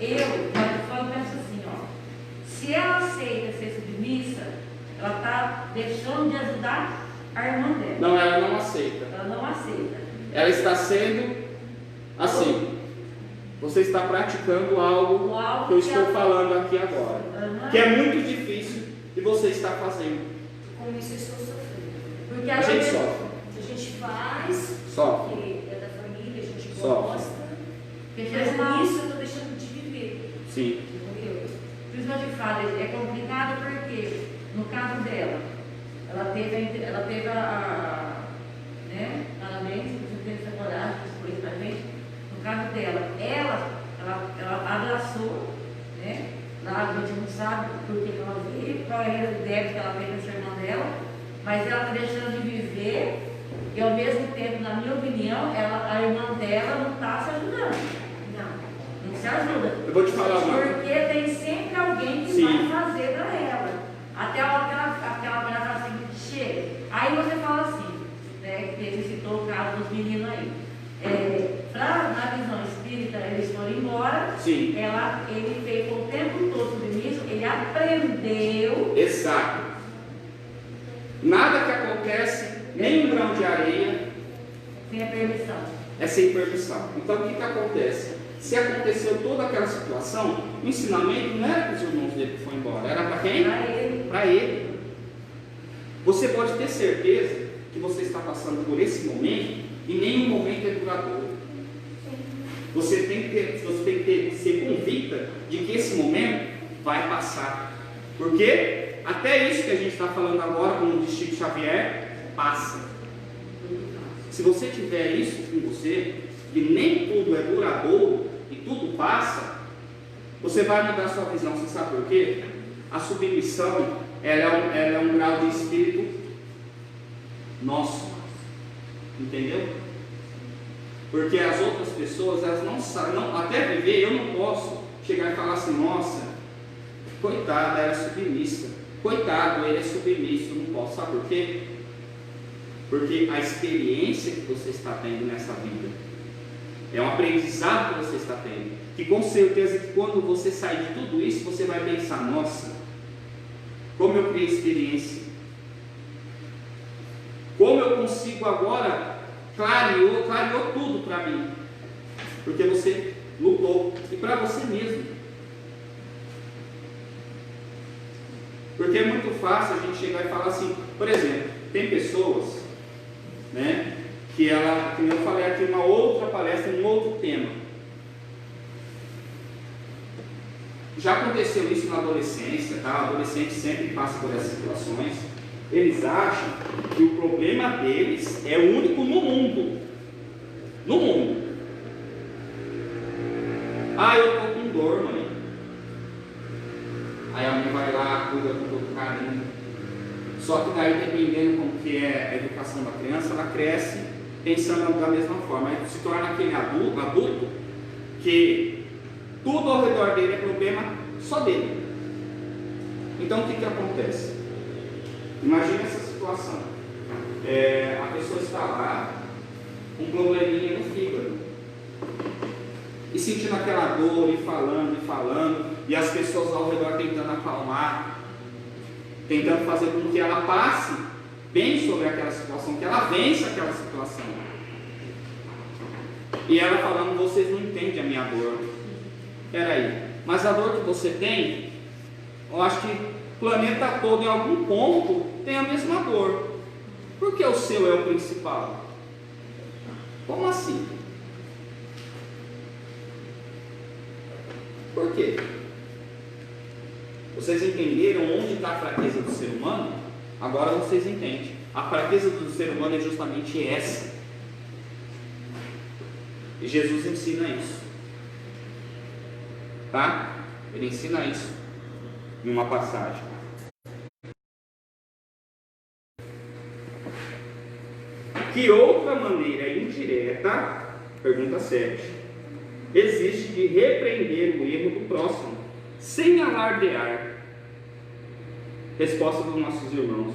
B: eu penso assim, ó, se ela aceita ser submissa, ela está deixando de ajudar a irmã dela.
E: Não, ela não aceita.
B: Ela não aceita.
E: Ela está sendo assim. Você está praticando algo que eu estou falando aqui agora, que é muito difícil e você está fazendo.
G: Com isso eu estou sofrendo.
B: Porque
E: A gente sofre.
G: A gente faz,
E: Sofre.
G: porque é da família, a gente
E: Sofre.
G: gosta,
B: Porque
G: mas
B: mal.
G: isso eu estou deixando de viver.
E: Sim.
G: Entendeu?
B: Por isso que eu te falo, é complicado porque, no caso dela, ela teve né, parabéns por você ter essa coragem, por isso pra gente. No caso dela, ela abraçou, né? Lá a gente não sabe por que ela veio, qual é a ideia que ela tem com essa irmã dela, mas ela está deixando de viver e ao mesmo tempo, na minha opinião, a irmã dela não está se ajudando. Não se ajuda.
E: Eu vou te falar uma.
B: Porque tem sempre alguém que vai fazer para ela. Até a hora que ela fala assim, chega. Aí você fala assim, né, que ele citou o caso dos meninos aí. Na visão espírita, eles foram embora.
E: Sim.
B: Ele fez o tempo todo submisso, ele aprendeu.
E: Exato. Nada que acontece, nem um grão de areia,
B: Sem a permissão.
E: é sem permissão. Então o que acontece? Se aconteceu toda aquela situação, o ensinamento não era para os irmãos dele que foram embora, era para quem?
B: Para ele.
E: Para ele. Você pode ter certeza que você está passando por esse momento e nenhum momento é duradouro. Você tem que ser convicta de que esse momento vai passar. Porque até isso que a gente está falando agora, como diz Chico Xavier, passa. Se você tiver isso com você, que nem tudo é duradouro e tudo passa, você vai mudar a sua visão. Você sabe por quê? A submissão ela é um grau de espírito nosso. Entendeu? Porque as outras pessoas, elas não sabem, até viver, eu não posso chegar e falar assim, nossa, coitada, ela é submissa, coitado, ele é submisso, eu não posso. Sabe por quê? Porque a experiência que você está tendo nessa vida é um aprendizado que você está tendo, que com certeza que quando você sair de tudo isso, você vai pensar, nossa, como eu criei experiência, como eu consigo agora, clareou tudo para mim, porque você lutou, e para você mesmo. Porque é muito fácil a gente chegar e falar assim, por exemplo, tem pessoas, né, que eu falei aqui uma outra palestra, um outro tema. Já aconteceu isso na adolescência, tá? O adolescente sempre passa por essas situações. Eles acham que o problema deles é único no mundo. No mundo. Ah, eu estou com dor, mãe. Aí a mãe vai lá, cuida com todo carinho. Só que daí, dependendo como que é a educação da criança, ela cresce pensando da mesma forma. Aí se torna aquele adulto que tudo ao redor dele é problema só dele. Então o que acontece? Imagina essa situação. A pessoa está lá com um probleminha no fígado e sentindo aquela dor e falando, e as pessoas ao redor tentando acalmar, tentando fazer com que ela passe bem sobre aquela situação, que ela vença aquela situação. E ela falando, vocês não entendem a minha dor. Peraí, mas a dor que você tem, eu acho que o planeta todo em algum ponto tem a mesma dor. Por que o seu é o principal? Como assim? Por quê? Vocês entenderam onde está a fraqueza do ser humano? Agora vocês entendem. A fraqueza do ser humano é justamente essa. E Jesus ensina isso. Tá? Ele ensina isso em uma passagem. Que outra maneira indireta, pergunta 7, existe de repreender o erro do próximo, sem alardear? Resposta dos nossos irmãos: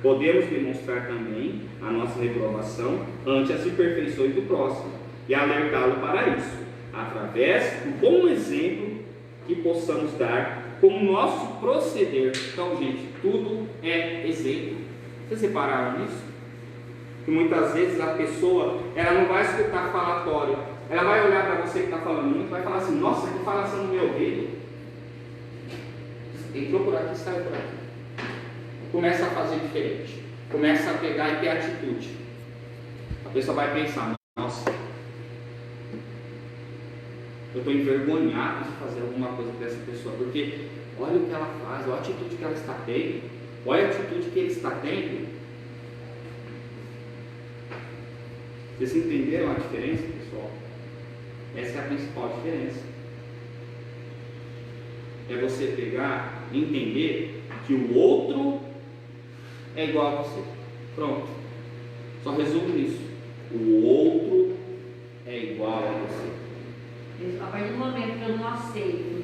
E: podemos demonstrar também a nossa reprovação ante as imperfeições do próximo e alertá-lo para isso, através do bom exemplo que possamos dar como nosso proceder. Então, gente, tudo é exemplo. Vocês repararam nisso? Que muitas vezes a pessoa, ela não vai escutar falatório, ela vai olhar para você que está falando muito, vai falar assim, nossa, que falação no meu ouvido. Entrou por aqui, saiu por aqui. Começa a fazer diferente, começa a pegar e ter atitude. A pessoa vai pensar, nossa, eu estou envergonhado de fazer alguma coisa para essa pessoa, porque olha o que ela faz, olha a atitude que ela está tendo. Olha a atitude que ele está tendo. Vocês entenderam a diferença, pessoal? Essa é a principal diferença. É você pegar e entender que o outro é igual a você. Pronto. Só resumo nisso. O outro é igual a você.
B: A partir do momento que eu não aceito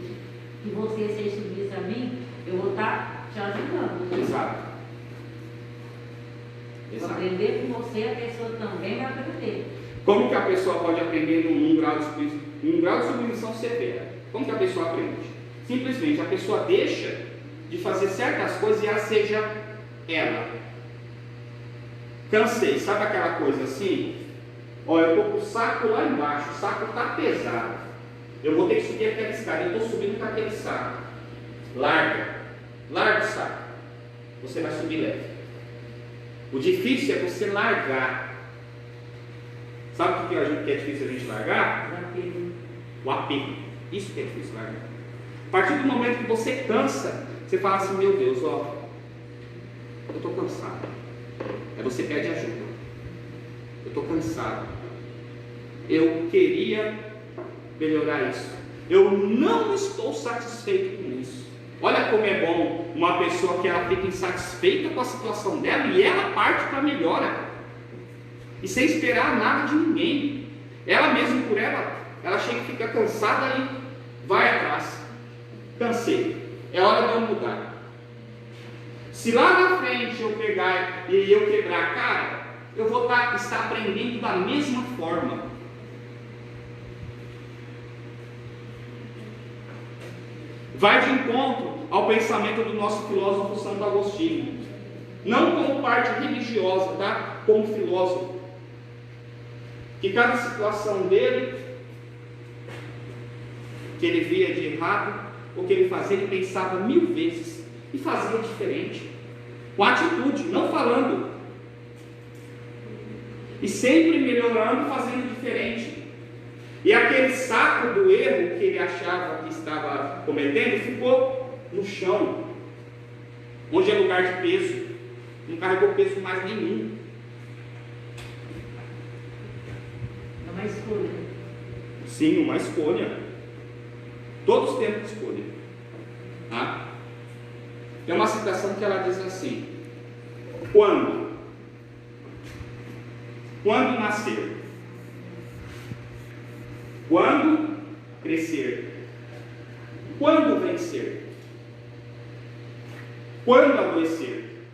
B: que você seja submissa a mim, eu vou estar te ajudando.
E: Exato.
B: Vou aprender com você, a pessoa também vai aprender.
E: Como que a pessoa pode aprender num grau de submissão severa? Como que a pessoa aprende? Simplesmente a pessoa deixa de fazer certas coisas e ela seja ela. Cansei, sabe aquela coisa assim? Olha, eu estou com o saco lá embaixo, o saco está pesado. Eu vou ter que subir aquela escada, eu estou subindo com aquele saco. Larga o saco. Você vai subir leve. O difícil é você largar. Sabe o que é difícil a gente largar? O apego. Isso que é difícil largar. A partir do momento que você cansa, você fala assim, meu Deus, ó, eu estou cansado. Aí você pede ajuda. Eu estou cansado. Eu queria melhorar isso. Eu não estou satisfeito com isso. Olha como é bom uma pessoa que ela fica insatisfeita com a situação dela e ela parte para a melhora. E sem esperar nada de ninguém. Ela mesmo por ela chega e fica cansada e vai atrás. Cansei. É hora de eu mudar. Se lá na frente eu pegar e eu quebrar a cara, eu vou estar aprendendo da mesma forma. Vai de encontro ao pensamento do nosso filósofo Santo Agostinho. Não como parte religiosa, tá? Como filósofo. Que cada situação dele, que ele via de errado, o que ele fazia, ele pensava 1000 vezes e fazia diferente, com atitude, não falando, e sempre melhorando, fazendo diferente. E aquele saco do erro que ele achava que estava cometendo ficou no chão, onde é lugar de peso, não carregou peso mais nenhum.
B: É uma escolha.
E: Sim, uma escolha. Todos temos escolha. Tá? Tem uma citação que ela diz assim: quando nascer, quando crescer, quando vencer, quando adoecer,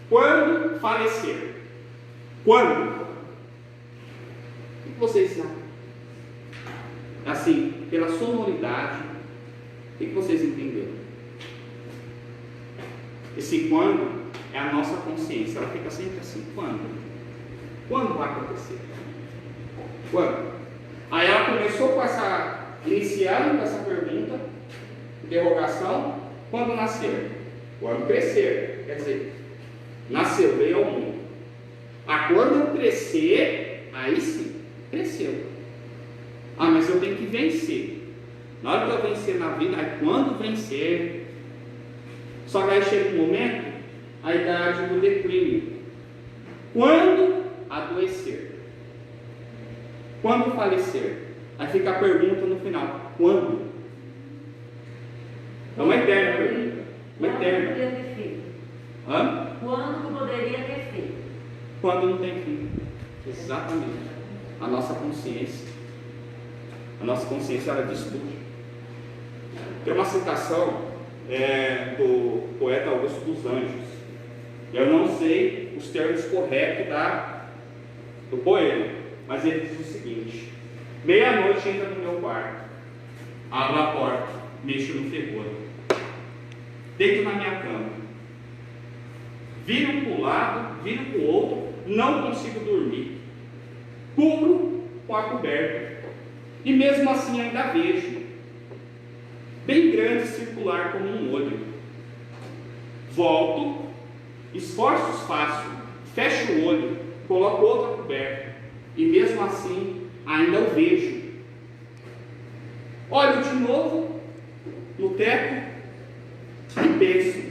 E: quando falecer, quando? O que vocês sabem? Assim, pela sonoridade, o que vocês entenderam? Esse quando é a nossa consciência, ela fica sempre assim, quando? Quando vai acontecer? Quando? Aí ela começou iniciando com essa pergunta, interrogação, quando nascer? Quando crescer, quer dizer, nasceu, veio ao mundo. Quando eu crescer, aí sim, cresceu. Mas eu tenho que vencer. Na hora que eu vencer na vida, aí quando vencer, só que aí chega um momento, a idade do declínio. Quando adoecer? Quando falecer? Aí fica a pergunta no final: quando? É uma eterna pergunta. Uma eterna.
B: Quando poderia ter feito?
E: Hã?
B: Quando poderia ter feito?
E: Quando não tem fim. Exatamente. A nossa consciência. A nossa consciência, ela diz tudo. Tem uma citação do poeta Augusto dos Anjos. Eu não sei os termos corretos do poema, mas ele diz o seguinte: meia-noite entra no meu quarto, abro a porta, mexo no ferrolho, deito na minha cama, viro para um lado, viro para o outro, não consigo dormir, cubro com a coberta, e mesmo assim ainda vejo, bem grande, circular como um olho. Volto, esforços faço, fecho o olho, coloco outra coberta, e mesmo assim ainda o vejo. Olho de novo no teto e penso: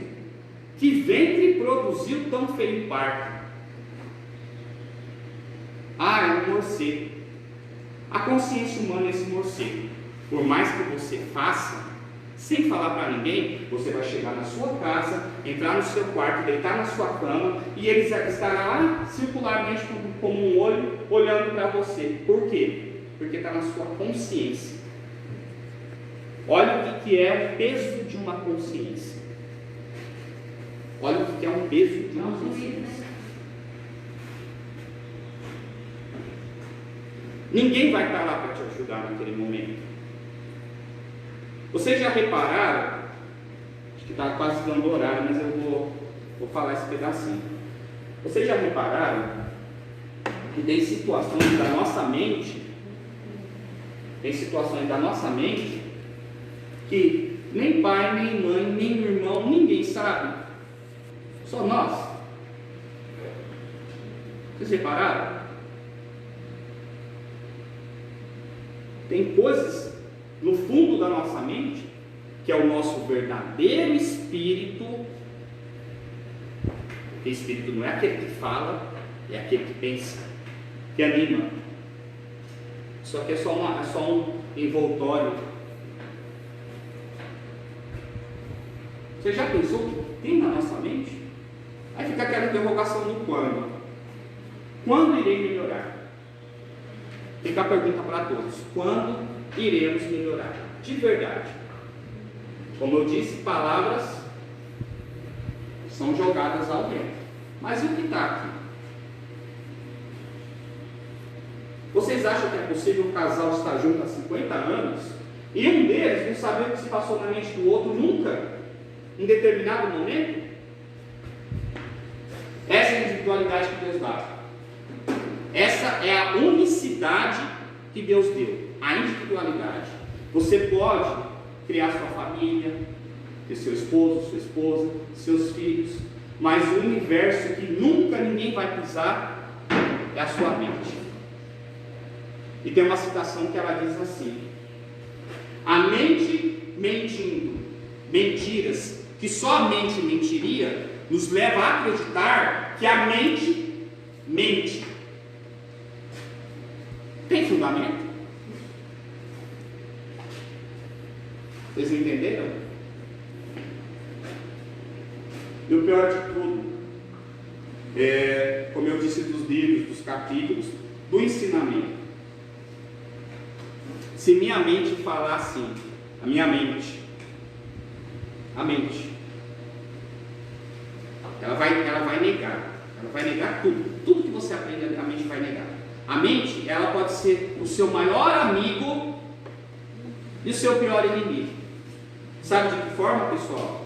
E: Que ventre produziu tão feio parto? Ah, é um morcego. A consciência humana é esse morcego. Por mais que você faça, sem falar para ninguém, você vai chegar na sua casa, entrar no seu quarto, deitar na sua cama, e ele estará lá circularmente como um olho olhando para você. Por quê? Porque está na sua consciência. Olha o que é o peso de uma consciência. Olha o que é um peso de uma consciência. Ninguém vai estar lá para te ajudar naquele momento. Vocês já repararam? Acho que está quase dando horário, mas eu vou falar esse pedacinho. Vocês já repararam que tem situações da nossa mente, que nem pai, nem mãe, nem irmão, ninguém sabe. Só nós. Vocês repararam? Tem coisas no fundo da nossa mente, que é o nosso verdadeiro espírito. Porque espírito não é aquele que fala, é aquele que pensa, que anima. Só que é só um envoltório. Você já pensou o que tem na nossa mente? Aí fica aquela interrogação no quando. Quando irei melhorar? Fica a pergunta para todos: quando iremos melhorar? De verdade. Como eu disse, palavras são jogadas ao vento. Mas e o que está aqui? Vocês acham que é possível um casal estar junto há 50 anos e um deles não saber o que se passou na mente do outro nunca, em determinado momento? Essa é a individualidade que Deus dá. Essa é a unicidade que Deus deu, a individualidade. Você pode criar sua família, ter seu esposo, sua esposa, seus filhos, mas o universo que nunca ninguém vai pisar é a sua mente. E tem uma citação que ela diz assim: a mente mentindo mentiras que só a mente mentiria, nos leva a acreditar que a mente mente. Tem fundamento? Vocês entenderam? E o pior de tudo é, como eu disse, dos livros, dos capítulos, do ensinamento. Se minha mente falar assim, a mente, ela vai negar tudo que você aprende, a mente vai negar. A mente, ela pode ser o seu maior amigo e o seu pior inimigo. Sabe de que forma, pessoal?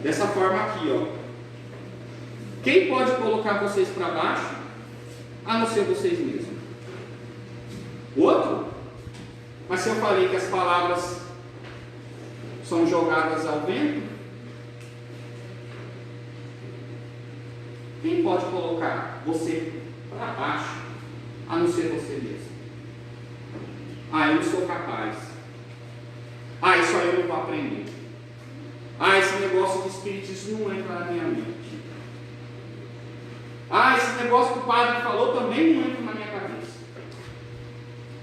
E: Dessa forma aqui, ó. Quem pode colocar vocês para baixo, a não ser vocês mesmos? O outro? Mas se eu falei que as palavras são jogadas ao vento, quem pode colocar você para baixo, a não ser você mesmo? Ah, eu não sou capaz. Ah, isso aí eu não vou aprender. Ah, esse negócio de espiritismo não entra na minha mente. Ah, esse negócio que o padre falou também não entra na minha cabeça.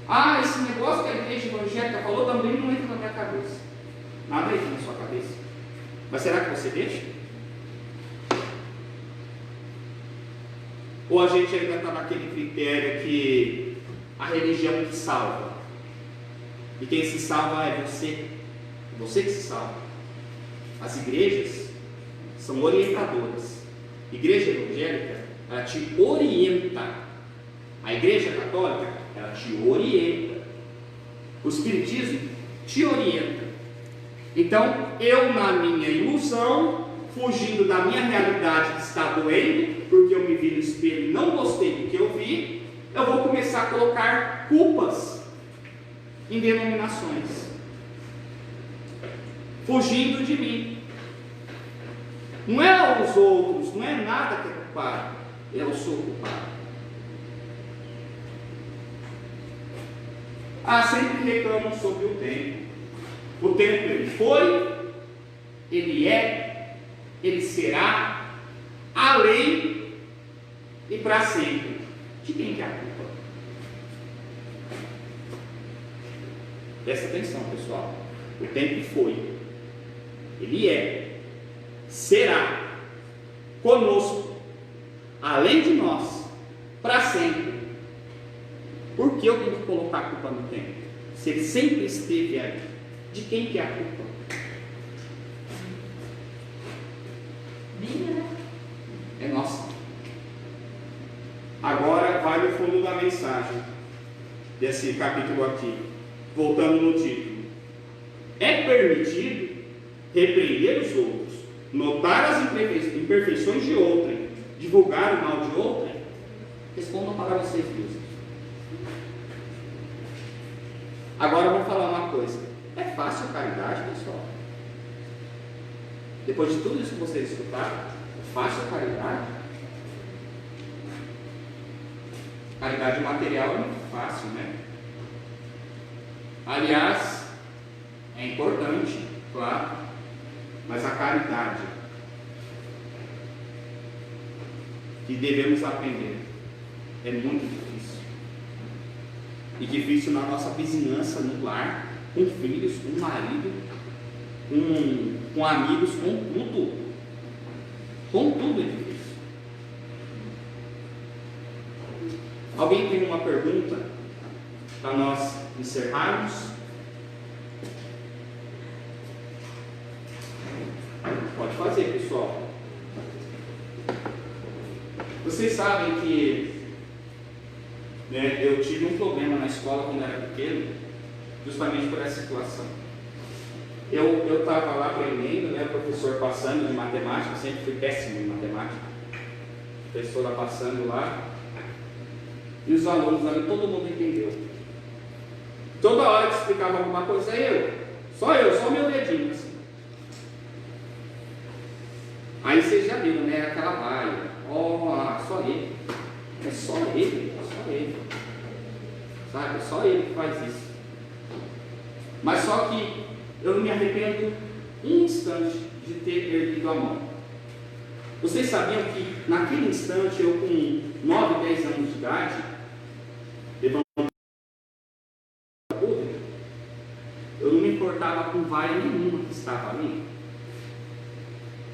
E: Ah, esse negócio que a igreja evangélica falou também não entra na minha cabeça. Nada entra na sua cabeça. Mas será que você deixa? Ou a gente ainda está naquele critério que a religião que salva? E quem se salva é você. Você que se salva. As igrejas são orientadoras. Igreja evangélica, ela te orienta. A igreja católica, ela te orienta. O espiritismo te orienta. Então, eu na minha ilusão, fugindo da minha realidade que está doendo, porque eu me vi no espelho e não gostei do que eu vi, eu vou começar a colocar culpas em denominações, fugindo de mim. Não é os outros, não é nada que é culpado, eu sou culpado. Sempre reclamam sobre o tempo. O tempo ele foi Ele é, Ele será, além e para sempre. De quem que é a culpa? Presta atenção, pessoal. O tempo foi. Ele é, será, conosco, além de nós, para sempre. Por que eu tenho que colocar a culpa no tempo? Se ele sempre esteve aí, de quem que é a culpa?
B: Minha, né?
E: É nossa. Agora vai no fundo da mensagem desse capítulo aqui, voltando no título. É permitido repreender os outros, notar as imperfeições de outrem, divulgar o mal de outrem? Respondam para vocês mesmos. Agora eu vou falar uma coisa. É fácil a caridade, pessoal? Depois de tudo isso que vocês escutaram, é fácil a caridade? Caridade material é muito fácil, né? Aliás, é importante, claro, mas a caridade que devemos aprender é muito difícil. E difícil na nossa vizinhança, no lar, com filhos, com marido, com amigos, com tudo. Com tudo é difícil. Alguém tem uma pergunta para nós encerrarmos? Pode fazer, pessoal. Vocês sabem que eu tive um problema na escola quando era pequeno, justamente por essa situação. Eu estava lá aprendendo, o professor passando de matemática, sempre fui péssimo em matemática, a professora passando lá, e os alunos ali, todo mundo entendeu. Toda hora que explicava alguma coisa, só meu dedinho assim. Aí vocês já viram, aquela vaia, só ele, é só ele, sabe, é só ele que faz isso. Mas só que eu não me arrependo um instante de ter erguido a mão. Vocês sabiam que naquele instante, eu com 9, 10 anos de idade, levantando a pública, eu não me importava com vaia nenhuma que estava ali,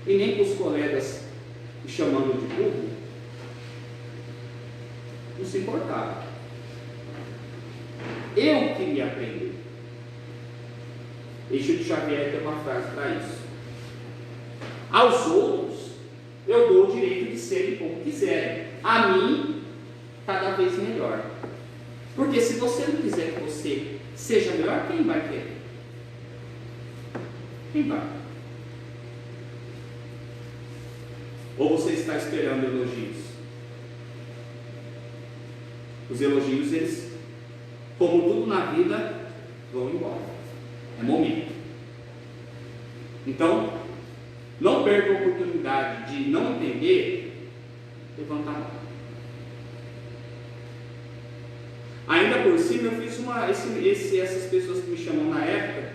E: e nem com os colegas me chamando de burro, não se importava. Eu queria aprender. E Chico Xavier tem uma frase para isso. Aos outros, eu dou o direito de serem como quiserem. A mim, cada vez melhor. Porque se você não quiser que você seja melhor, quem vai querer? Quem vai? Ou você está esperando elogios? Os elogios, eles, como tudo na vida, vão embora. É momento. Então, não perca a oportunidade de não entender, levanta a mão. Ainda por cima, eu fiz essas pessoas que me chamam na época,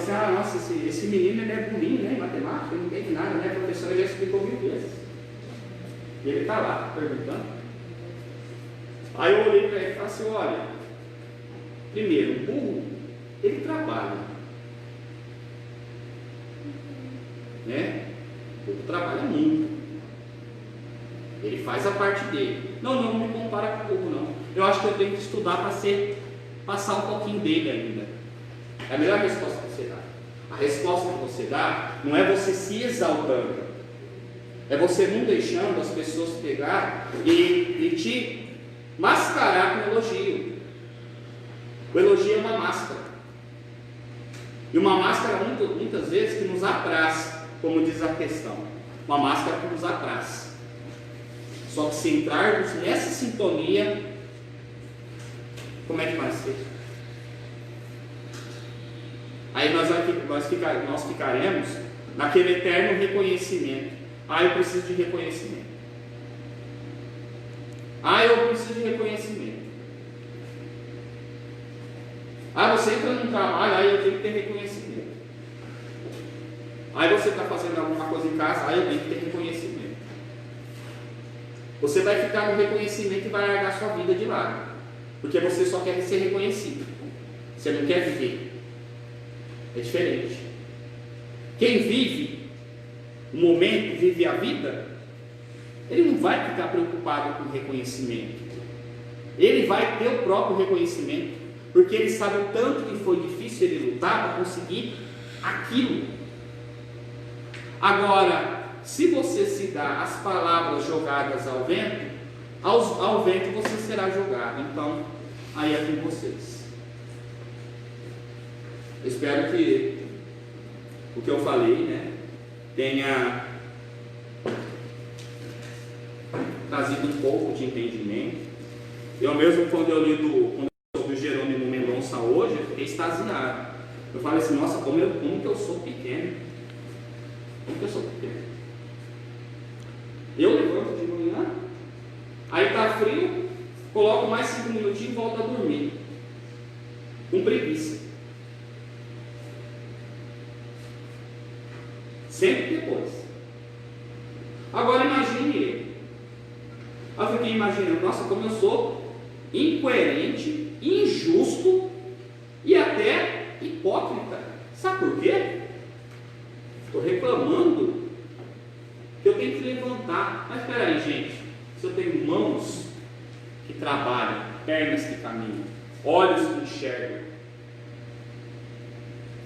E: falaram assim, nossa, esse menino ele é burrinho, em matemática, ele não entende nada, a professora já explicou 1000 vezes. E ele está lá, perguntando. Aí eu olhei para ele e falei assim, olha, primeiro, o burro, ele trabalha, o burro trabalha muito, ele faz a parte dele. Não me compara com o burro, não. Eu acho que eu tenho que estudar para passar um pouquinho dele ainda. É a melhor resposta que você dá. A resposta que você dá não é você se exaltando, é você não deixando as pessoas pegar e te mascarar com elogio. O elogio é uma máscara. E uma máscara muitas vezes que nos apraz, como diz a questão. Uma máscara que nos apraz. Só que se entrarmos nessa sintonia, como é que vai ser? Aí nós ficaremos naquele eterno reconhecimento. Eu preciso de reconhecimento. Eu preciso de reconhecimento. Você entra num trabalho, eu tenho que ter reconhecimento. Aí você está fazendo alguma coisa em casa, aí eu tenho que ter reconhecimento. Você vai ficar no reconhecimento e vai largar sua vida de lado, porque você só quer ser reconhecido, você não quer viver. É diferente. Quem vive o momento, vive a vida, ele não vai ficar preocupado com reconhecimento. Ele vai ter o próprio reconhecimento, porque ele sabe o tanto que foi difícil ele lutar para conseguir aquilo. Agora, se você se dá as palavras jogadas ao vento, ao vento você será jogado. Então, aí é com vocês. Eu espero que o que eu falei, né, tenha trazido um pouco de entendimento. Eu mesmo, quando eu li sobre o Jerônimo Mendonça hoje, eu fiquei extasiado. Eu falei assim, nossa, como que eu sou pequeno. Como que eu sou pequeno? Eu levanto de manhã, aí está frio, coloco mais 5 minutinhos e volto a dormir. Com preguiça. Sempre depois. Agora imagine ele. Eu fiquei imaginando, nossa, como eu sou incoerente, injusto e até hipócrita. Sabe por quê? Estou reclamando que eu tenho que levantar. Mas espera aí, gente. Se eu tenho mãos que trabalham, pernas que caminham, olhos que enxergam,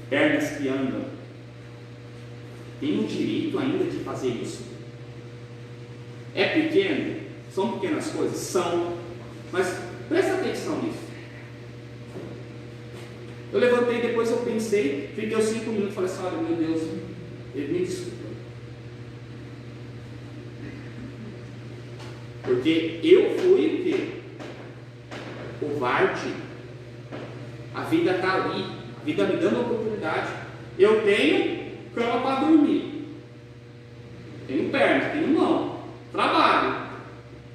E: pernas que andam, tenho o direito ainda de fazer isso? É pequeno? São pequenas coisas? São. Mas presta atenção nisso. Eu levantei, depois eu pensei, fiquei os 5 minutos e falei assim, olha, meu Deus, ele me desculpa. Porque eu fui o quê? Covarde. A vida está ali, a vida me dando a oportunidade. Eu tenho cama para dormir, tenho perna, tenho mão, trabalho.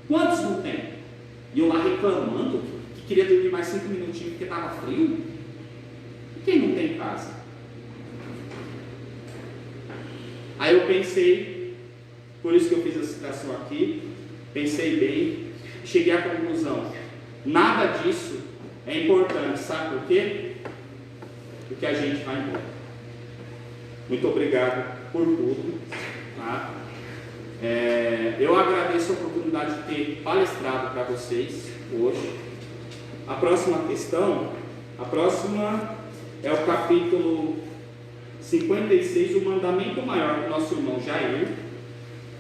E: Quantos não tem? E eu lá reclamando que queria dormir mais 5 minutinhos porque estava frio. E quem não tem casa? Aí eu pensei, por isso que eu fiz a citação aqui, pensei bem, cheguei à conclusão, nada disso é importante, sabe por quê? Porque a gente vai embora. Muito obrigado por tudo, tá? Eu agradeço a oportunidade de ter palestrado para vocês hoje. A próxima questão, é o capítulo 56, o mandamento maior do nosso irmão Jair,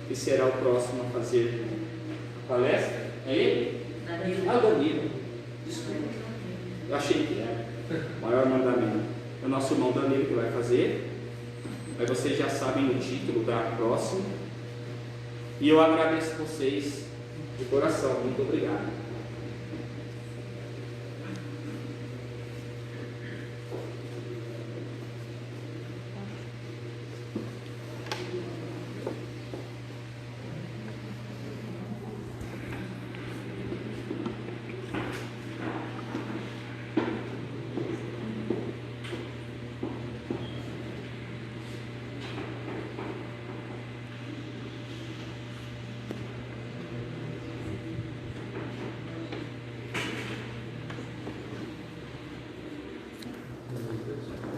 E: que será o próximo a fazer a palestra. É ele? Danilo. Desculpa. Eu achei que era o maior mandamento. É o nosso irmão Danilo que vai fazer. Aí vocês já sabem o título da próxima. E eu agradeço vocês de coração. Muito obrigado.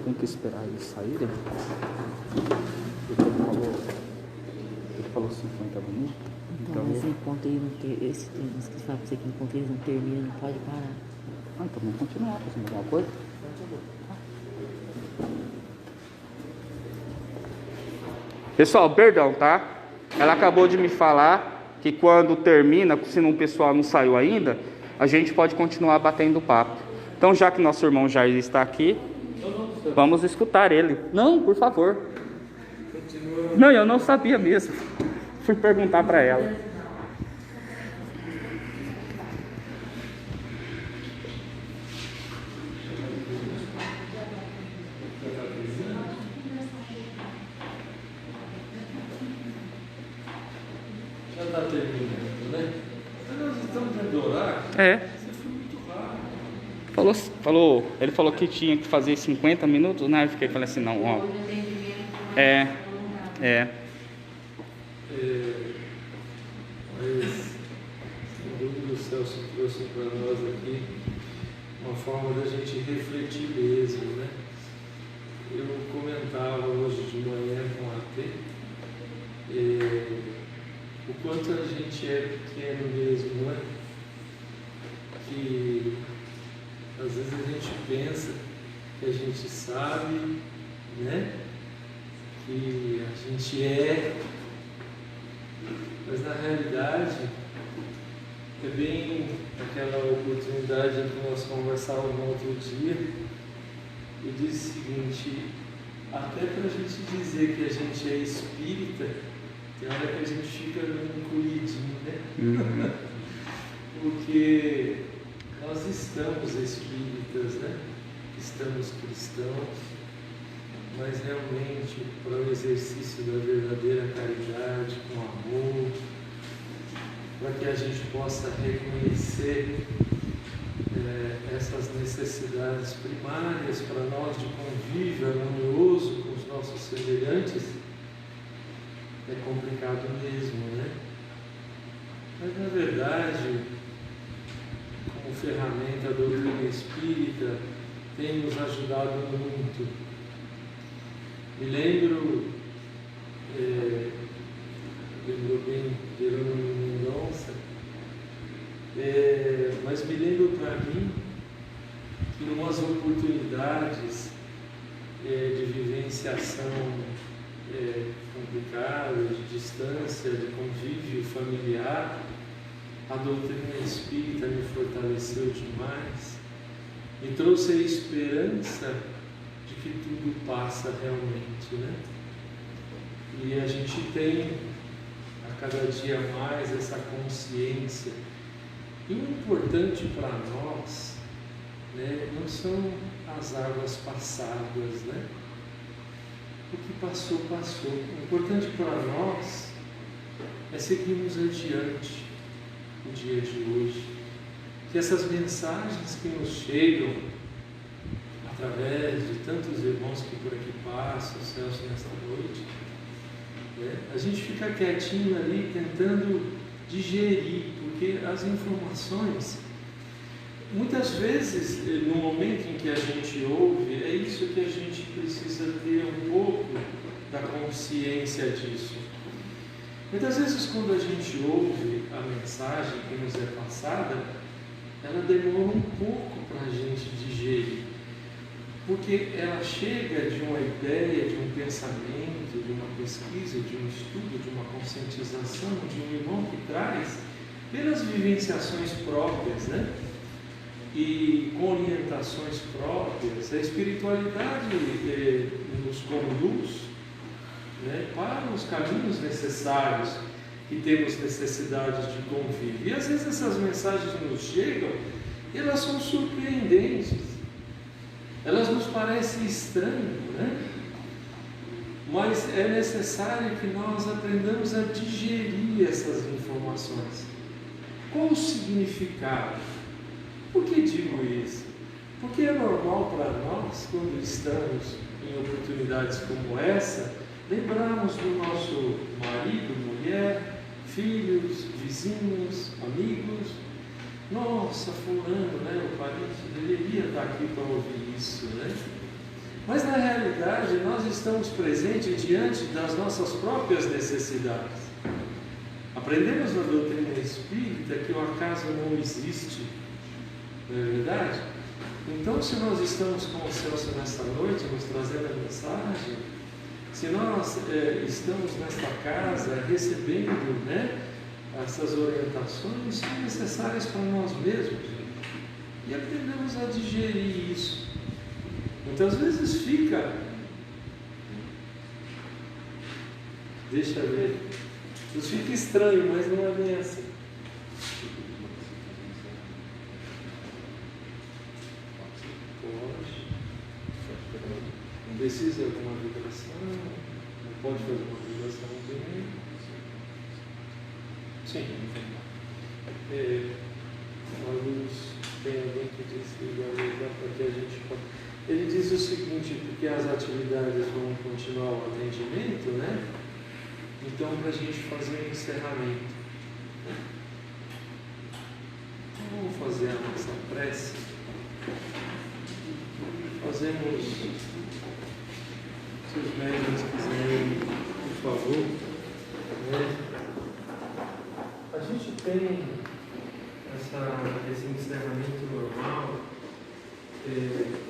H: Tem que esperar eles saírem. Ele falou 50 minutos.
B: Então, mas enquanto ele não ter esse tempo, que fala pra você que enquanto eles não terminam, não pode parar.
H: Ah, então vamos continuar fazendo alguma coisa. Pessoal, perdão, tá? Ela acabou de me falar que quando termina, se o pessoal não saiu ainda, a gente pode continuar batendo papo. Então, já que nosso irmão Jair está aqui, vamos escutar ele. Não, por favor. Não, eu não sabia mesmo. Fui perguntar para ela.
I: Já está terminando, né? Nós estamos dentro do horário.
H: É.
I: Você foi muito rápido.
H: Ele falou que tinha que fazer 50 minutos, né? Eu falei assim, não, ó.
I: Mas, sem dúvida, o Celso trouxe para nós aqui uma forma da gente refletir mesmo, né? Eu comentava hoje de manhã com a T, o quanto a gente é pequeno mesmo, não é? Que às vezes a gente pensa que a gente sabe, né? Que a gente é, mas na realidade é bem aquela oportunidade que nós conversávamos no outro dia. E disse o seguinte: até para a gente dizer que a gente é espírita, tem hora que a gente fica encolhidinho, né? Porque nós estamos espíritas, né? Estamos cristãos, mas realmente para o exercício da verdadeira caridade, com amor, para que a gente possa reconhecer essas necessidades primárias para nós de convívio harmonioso com os nossos semelhantes, é complicado mesmo, né? Mas na verdade, como ferramenta, a doutrina espírita tem nos ajudado muito. Me lembro bem Jerônimo Mendonça, mas me lembro para mim que em umas oportunidades de vivenciação complicada, de distância, de convívio familiar, a doutrina espírita me fortaleceu demais, me trouxe a esperança de que tudo passa realmente, né? E a gente tem a cada dia mais essa consciência. E o importante para nós, né, não são as águas passadas, né? O que passou, passou. O importante para nós é seguirmos adiante o dia de hoje. Que essas mensagens que nos chegam através de tantos irmãos que por aqui passam, Celso, nesta noite, né, a gente fica quietinho ali tentando digerir, porque as informações, muitas vezes, no momento em que a gente ouve, é isso que a gente precisa ter um pouco da consciência disso. Muitas vezes, quando a gente ouve a mensagem que nos é passada, ela demora um pouco para a gente digerir, porque ela chega de uma ideia, de um pensamento, de uma pesquisa, de um estudo, de uma conscientização, de um irmão que traz pelas vivenciações próprias, né? E com orientações próprias. A espiritualidade nos conduz, né, para os caminhos necessários que temos necessidade de convívio. E às vezes essas mensagens nos chegam e elas são surpreendentes. Elas nos parecem estranhas, né? Mas é necessário que nós aprendamos a digerir essas informações. Qual o significado? Por que digo isso? Porque é normal para nós, quando estamos em oportunidades como essa, lembrarmos do nosso marido, mulher, filhos, vizinhos, amigos. Nossa, fulano, né, o parente deveria estar aqui para ouvir isso, né? Mas na realidade nós estamos presentes diante das nossas próprias necessidades. Aprendemos na doutrina espírita que o acaso não existe, não é verdade? Então, se nós estamos com o Celso nesta noite, nos trazendo a mensagem, se nós estamos nesta casa recebendo, né, essas orientações, são necessárias para nós mesmos, e aprendemos a digerir isso. Muitas vezes fica, deixa ver, isso fica estranho, mas não é bem assim. Pode. Não precisa de alguma vibração, não pode fazer uma vibração também. Sim. A luz, tem alguém que desliga a luz lá para que a gente possa. Ele diz o seguinte, porque as atividades vão continuar o atendimento, né? Então, para a gente fazer o encerramento, então, vamos fazer a nossa prece. Fazemos, se os médiuns quiserem, por favor. A gente tem esse encerramento normal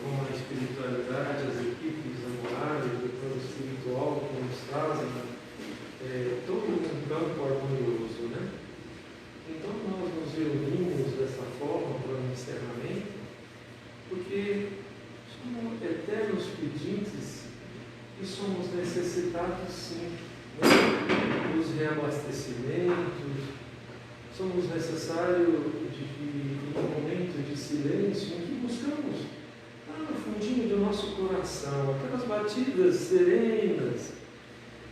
I: com a espiritualidade, as equipes amorais, do plano espiritual que nos trazem todo um campo harmonioso, né? Então nós nos reunimos dessa forma para o encerramento, porque somos eternos pedintes e somos necessitados sim, né, dos reabastecimentos. Somos necessários em um momento de silêncio em que buscamos lá no fundinho do nosso coração aquelas batidas serenas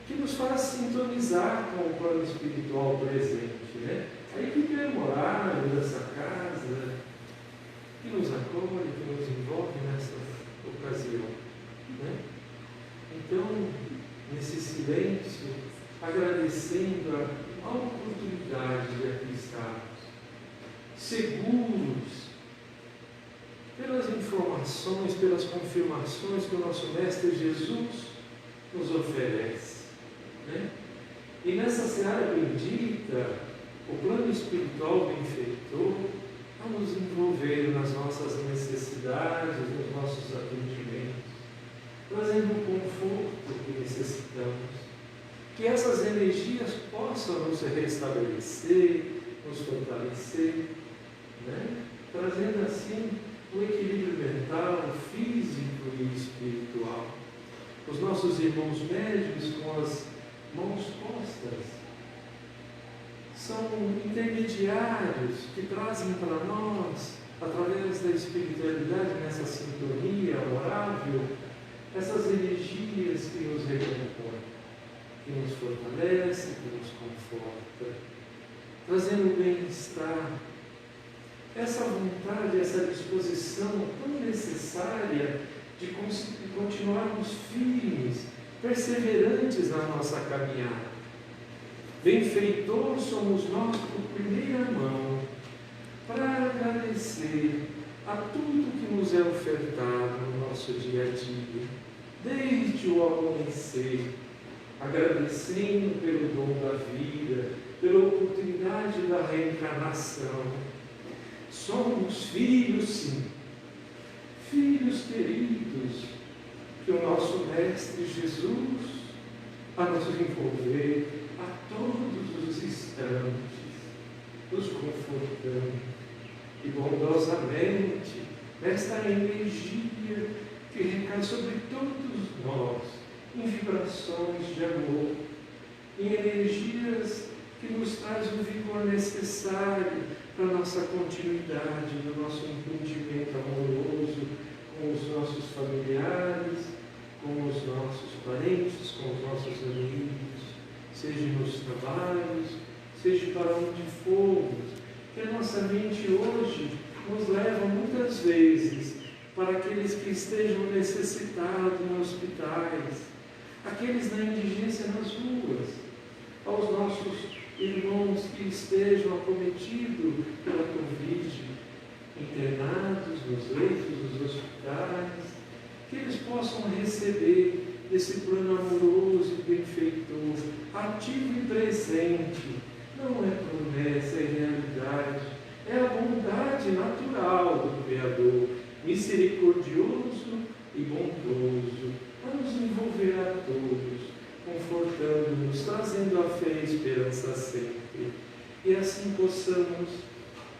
I: que nos faz sintonizar com o plano espiritual presente, né? A equipe memorável dessa casa que nos acolhe, que nos envolve nessa ocasião, né? Então, nesse silêncio, agradecendo a oportunidade de aqui estarmos, seguros pelas informações, pelas confirmações que o nosso Mestre Jesus nos oferece, né? E nessa seara bendita, o plano espiritual benfeitor a nos envolver nas nossas necessidades, nos nossos atendimentos, trazendo o conforto que necessitamos. Que essas energias possam nos restabelecer, nos fortalecer, né? Trazendo assim o equilíbrio mental, físico e espiritual. Os nossos irmãos médios com as mãos postas são intermediários que trazem para nós, através da espiritualidade, nessa sintonia amorável, essas energias que nos recompõem, que nos fortalece, que nos conforta, trazendo o bem-estar, essa vontade, essa disposição tão necessária de continuarmos firmes, perseverantes na nossa caminhada. Benfeitor somos nós por primeira mão, para agradecer a tudo que nos é ofertado no nosso dia a dia, desde o amanhecer, agradecendo pelo dom da vida, pela oportunidade da reencarnação. Somos filhos, sim, filhos queridos, que o nosso Mestre Jesus, a nos envolver a todos os instantes, nos confortando e bondosamente nesta energia que recai sobre todos nós, em vibrações de amor, em energias que nos traz o vigor necessário para a nossa continuidade, do nosso entendimento amoroso com os nossos familiares, com os nossos parentes, com os nossos amigos, seja nos trabalhos, seja para onde formos, que a nossa mente hoje nos leva muitas vezes para aqueles que estejam necessitados nos hospitais, aqueles na indigência nas ruas, aos nossos irmãos que estejam acometidos pela Covid, internados nos leitos dos hospitais, que eles possam receber esse plano amoroso e benfeitor, ativo e presente. Não é promessa, é realidade, é a bondade natural do Criador, misericordioso e bondoso, a nos envolver a todos, confortando-nos, trazendo a fé e a esperança sempre. E assim possamos,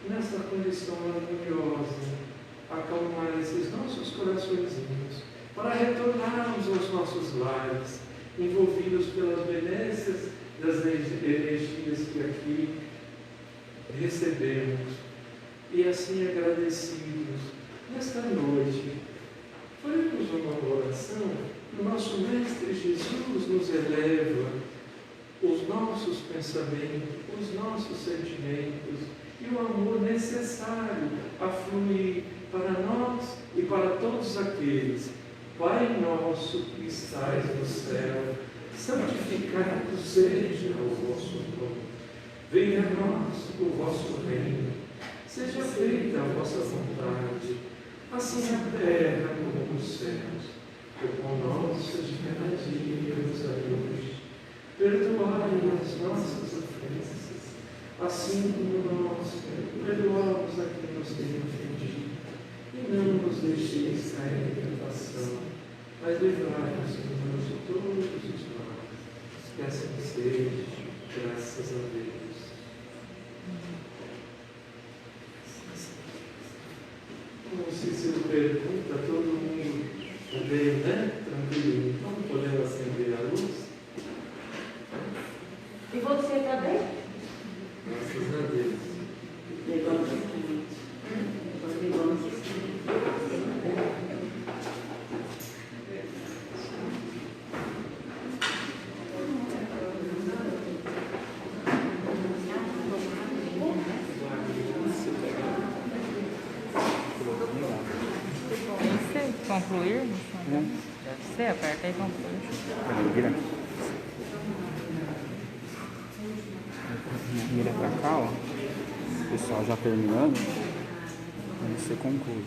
I: nessa condição harmoniosa, acalmar esses nossos coraçõezinhos, para retornarmos aos nossos lares, envolvidos pelas benécias das energias que aqui recebemos, e assim agradecidos, nesta noite, faremos uma oração. O nosso Mestre Jesus nos eleva os nossos pensamentos, os nossos sentimentos e o amor necessário a fluir para nós e para todos aqueles. Pai nosso que estais no céu, santificado seja o vosso nome. Venha a nós o vosso reino. Seja feita a vossa vontade, assim na terra como nos céus. O pão nosso de cada dia nos dai hoje. Perdoai as nossas ofensas, assim como nós perdoamos a quem nos tem ofendido. E não nos deixeis cair em tentação, mas livrai-nos de todos os males. Que assim seja, graças a Deus. Como se pergunta, todo mundo veio, né? Tranquilo. Como podemos acender a luz?
G: E você também?
I: Graças a Deus.
B: Levamos aqui. Nós levamos aqui.
H: Concluir? Deve ser, aperta aí e concluir. Vira. Mira pra cá, ó. O pessoal já terminando. Aí você conclui.